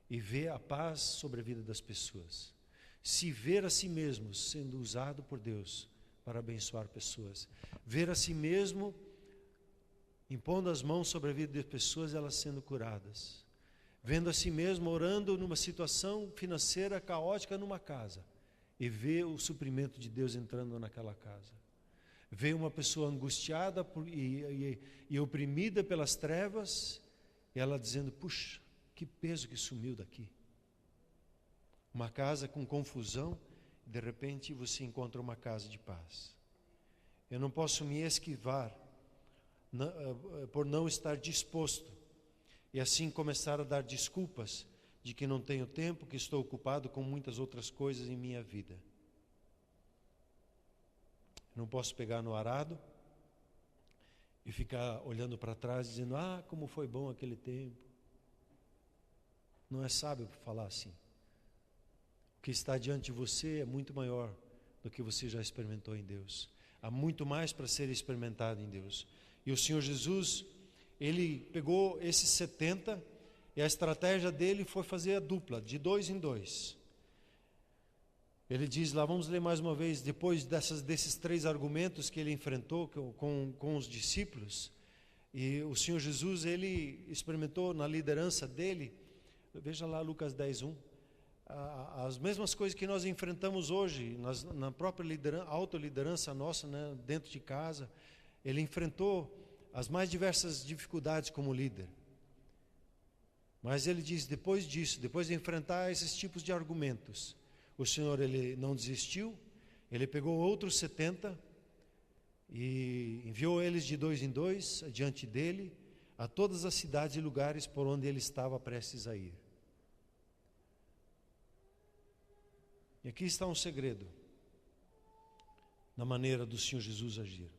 E ver a paz sobre a vida das pessoas. Se ver a si mesmo sendo usado por Deus para abençoar pessoas. Ver a si mesmo impondo as mãos sobre a vida de pessoas e elas sendo curadas. Vendo a si mesmo orando numa situação financeira caótica numa casa. E ver o suprimento de Deus entrando naquela casa. Ver uma pessoa angustiada e oprimida pelas trevas, e ela dizendo: puxa, que peso que sumiu daqui. Uma casa com confusão, de repente você encontra uma casa de paz. Eu não posso me esquivar por não estar disposto, e assim começar a dar desculpas de que não tenho tempo, que estou ocupado com muitas outras coisas em minha vida. Não posso pegar no arado e ficar olhando para trás dizendo: ah, como foi bom aquele tempo. Não é sábio falar assim. O que está diante de você é muito maior do que você já experimentou em Deus. Há muito mais para ser experimentado em Deus. E o Senhor Jesus, Ele pegou esses 70 e a estratégia dele foi fazer a dupla, de 2 em 2. Ele diz lá, vamos ler mais uma vez, depois desses 3 argumentos que ele enfrentou com os discípulos, e o Senhor Jesus, ele experimentou na liderança dele, veja lá Lucas 10:1, as mesmas coisas que nós enfrentamos hoje, na própria autoliderança nossa, né, dentro de casa. Ele enfrentou as mais diversas dificuldades como líder. Mas ele diz, depois disso, depois de enfrentar esses tipos de argumentos, o Senhor, ele não desistiu, ele pegou outros 70 e enviou eles de 2 em 2 adiante dele, a todas as cidades e lugares por onde ele estava prestes a ir. E aqui está um segredo na maneira do Senhor Jesus agir,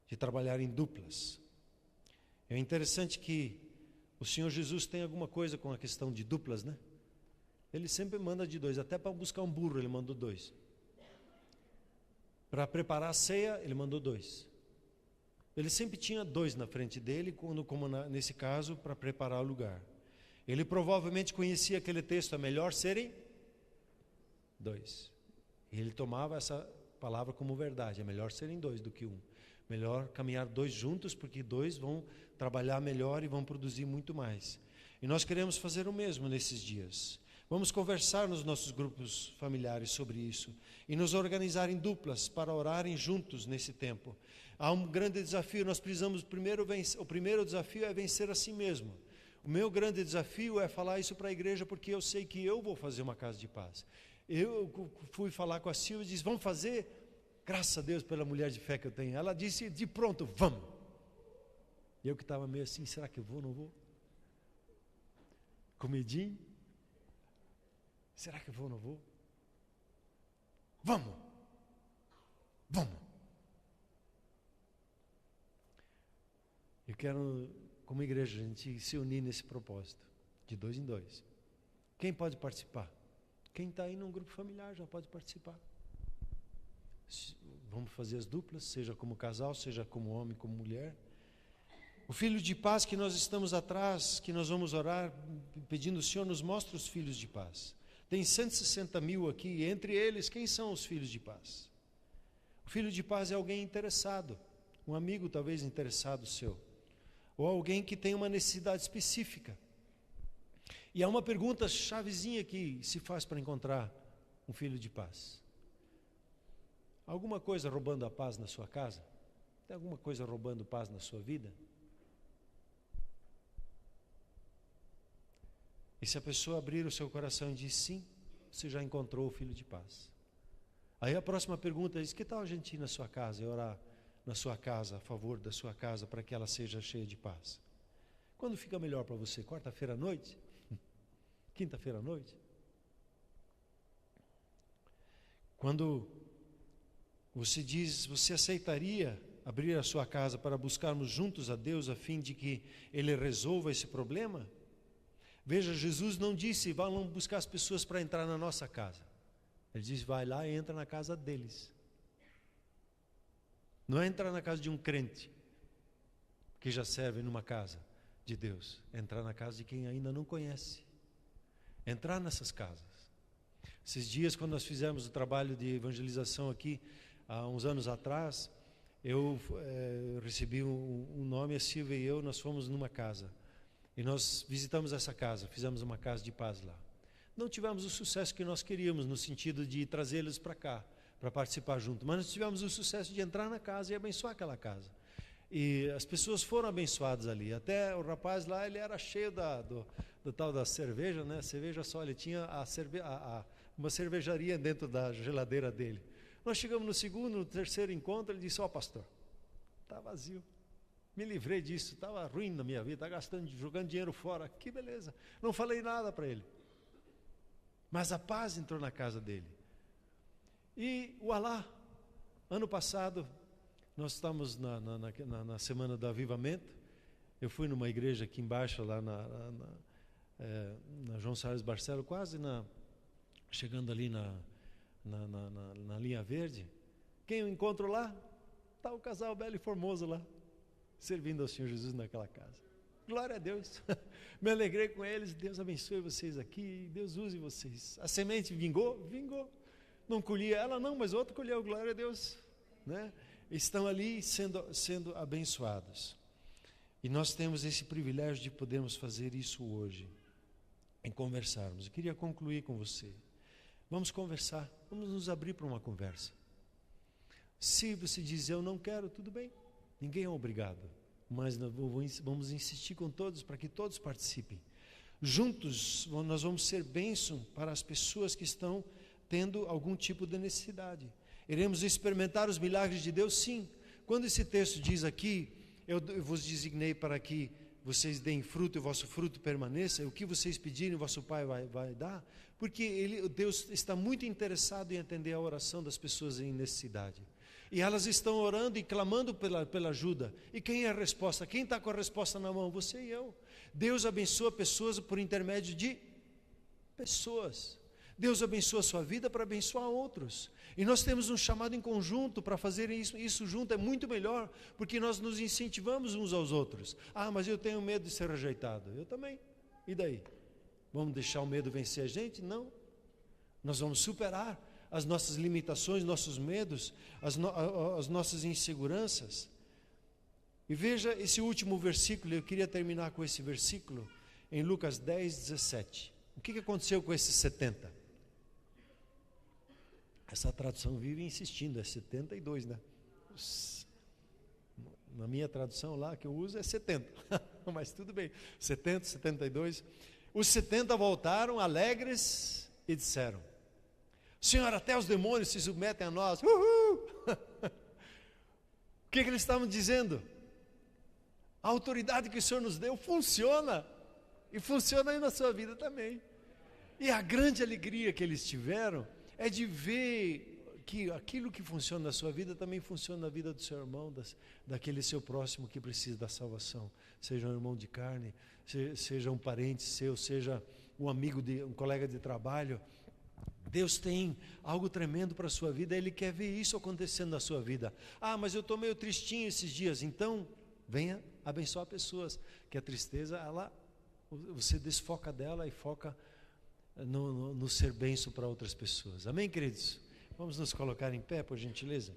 de trabalhar em duplas. É interessante que o Senhor Jesus tem alguma coisa com a questão de duplas, né? Ele sempre manda de 2, até para buscar um burro ele mandou 2. Para preparar a ceia, ele mandou 2. Ele sempre tinha 2 na frente dele, nesse caso, para preparar o lugar. Ele provavelmente conhecia aquele texto, é melhor serem 2. E ele tomava essa palavra como verdade, é melhor serem 2 do que 1. Melhor caminhar 2 juntos, porque 2 vão trabalhar melhor e vão produzir muito mais. E nós queremos fazer o mesmo nesses dias. Vamos conversar nos nossos grupos familiares sobre isso e nos organizar em duplas para orarem juntos nesse tempo. Há um grande desafio, nós precisamos o primeiro desafio é vencer a si mesmo. O meu grande desafio é falar isso para a igreja, porque eu sei que eu vou fazer uma casa de paz. Eu fui falar com a Silvia e disse, vamos fazer? Graças a Deus pela mulher de fé que eu tenho. Ela disse, de pronto, vamos. E eu que estava meio assim, será que eu vou, não vou? Com medinho. Será que eu vou, não vou? Vamos! Vamos! Eu quero, como igreja, a gente se unir nesse propósito, de 2 em 2. Quem pode participar? Quem está aí num grupo familiar já pode participar. Vamos fazer as duplas, seja como casal, seja como homem, como mulher. O filho de paz que nós estamos atrás, que nós vamos orar, pedindo: o Senhor nos mostre os filhos de paz. Tem 160 mil aqui, e entre eles, quem são os filhos de paz? O filho de paz é alguém interessado, um amigo talvez interessado seu, ou alguém que tem uma necessidade específica. E há uma pergunta chavezinha que se faz para encontrar um filho de paz. Alguma coisa roubando a paz na sua casa? Tem alguma coisa roubando paz na sua vida? E se a pessoa abrir o seu coração e diz sim, você já encontrou o filho de paz. Aí a próxima pergunta diz: que tal a gente ir na sua casa e orar na sua casa, a favor da sua casa, para que ela seja cheia de paz? Quando fica melhor para você? Quarta-feira à noite? Quinta-feira à noite? Quando você diz: você aceitaria abrir a sua casa para buscarmos juntos a Deus a fim de que Ele resolva esse problema? Veja, Jesus não disse: vamos buscar as pessoas para entrar na nossa casa. Ele disse: vai lá e entra na casa deles. Não é entrar na casa de um crente que já serve numa casa de Deus. É entrar na casa de quem ainda não conhece. Entrar nessas casas. Esses dias, quando nós fizemos o trabalho de evangelização aqui, há uns anos atrás, eu recebi um nome, a Silvia e eu, nós fomos numa casa. E nós visitamos essa casa, fizemos uma casa de paz lá. Não tivemos o sucesso que nós queríamos, no sentido de trazê-los para cá, para participar junto. Mas nós tivemos o sucesso de entrar na casa e abençoar aquela casa. E as pessoas foram abençoadas ali. Até o rapaz lá, ele era cheio do tal da cerveja, né? Cerveja só, ele tinha uma cervejaria dentro da geladeira dele. Nós chegamos no segundo, no terceiro encontro, ele disse: ó, pastor, está vazio. Me livrei disso, estava ruim na minha vida, estava jogando dinheiro fora. Que beleza. Não falei nada para ele. Mas a paz entrou na casa dele. E o Alá, ano passado, nós estávamos na semana do avivamento. Eu fui numa igreja aqui embaixo, lá na João Salles Barcelo, quase chegando ali na linha verde. Quem eu encontro lá? Está o casal belo e formoso lá, servindo ao Senhor Jesus naquela casa. Glória a Deus. Me alegrei com eles. Deus abençoe vocês aqui. Deus use vocês. A semente vingou? Vingou. Não colhia ela, não, mas outro colheu. Glória a Deus, né? Estão ali sendo abençoados. E nós temos esse privilégio de podermos fazer isso hoje, em conversarmos. Eu queria concluir com você. Vamos conversar. Vamos nos abrir para uma conversa. Se você diz: eu não quero, tudo bem. Ninguém é obrigado, mas nós vamos insistir com todos para que todos participem. Juntos nós vamos ser bênção para as pessoas que estão tendo algum tipo de necessidade. Iremos experimentar os milagres de Deus, sim. Quando esse texto diz aqui: eu vos designei para que vocês deem fruto e o vosso fruto permaneça, o que vocês pedirem o vosso Pai vai dar, porque Deus está muito interessado em atender a oração das pessoas em necessidade. E elas estão orando e clamando pela ajuda. E quem é a resposta? Quem está com a resposta na mão? Você e eu. Deus abençoa pessoas por intermédio de pessoas. Deus abençoa a sua vida para abençoar outros. E nós temos um chamado em conjunto para fazer isso junto. É muito melhor, porque nós nos incentivamos uns aos outros. Ah, mas eu tenho medo de ser rejeitado. Eu também. E daí? Vamos deixar o medo vencer a gente? Não. Nós vamos superar as nossas limitações, nossos medos, as nossas inseguranças. E veja esse último versículo. Eu queria terminar com esse versículo em Lucas 10:17. O que aconteceu com esses 70? Essa tradução vive insistindo, é 72, né? Na minha tradução lá que eu uso é 70, mas tudo bem, 70, 72. Os 70 voltaram alegres e disseram: Senhor, até os demônios se submetem a nós. Uhul! O que eles estavam dizendo? A autoridade que o Senhor nos deu funciona, e funciona aí na sua vida também. E a grande alegria que eles tiveram é de ver que aquilo que funciona na sua vida também funciona na vida do seu irmão, daquele seu próximo que precisa da salvação. Seja um irmão de carne, seja um parente seu, seja um amigo, um colega de trabalho. Deus tem algo tremendo para a sua vida, Ele quer ver isso acontecendo na sua vida. Ah, mas eu estou meio tristinho esses dias. Então, venha abençoar pessoas, que a tristeza, você desfoca dela e foca no ser benção para outras pessoas. Amém, queridos? Vamos nos colocar em pé, por gentileza?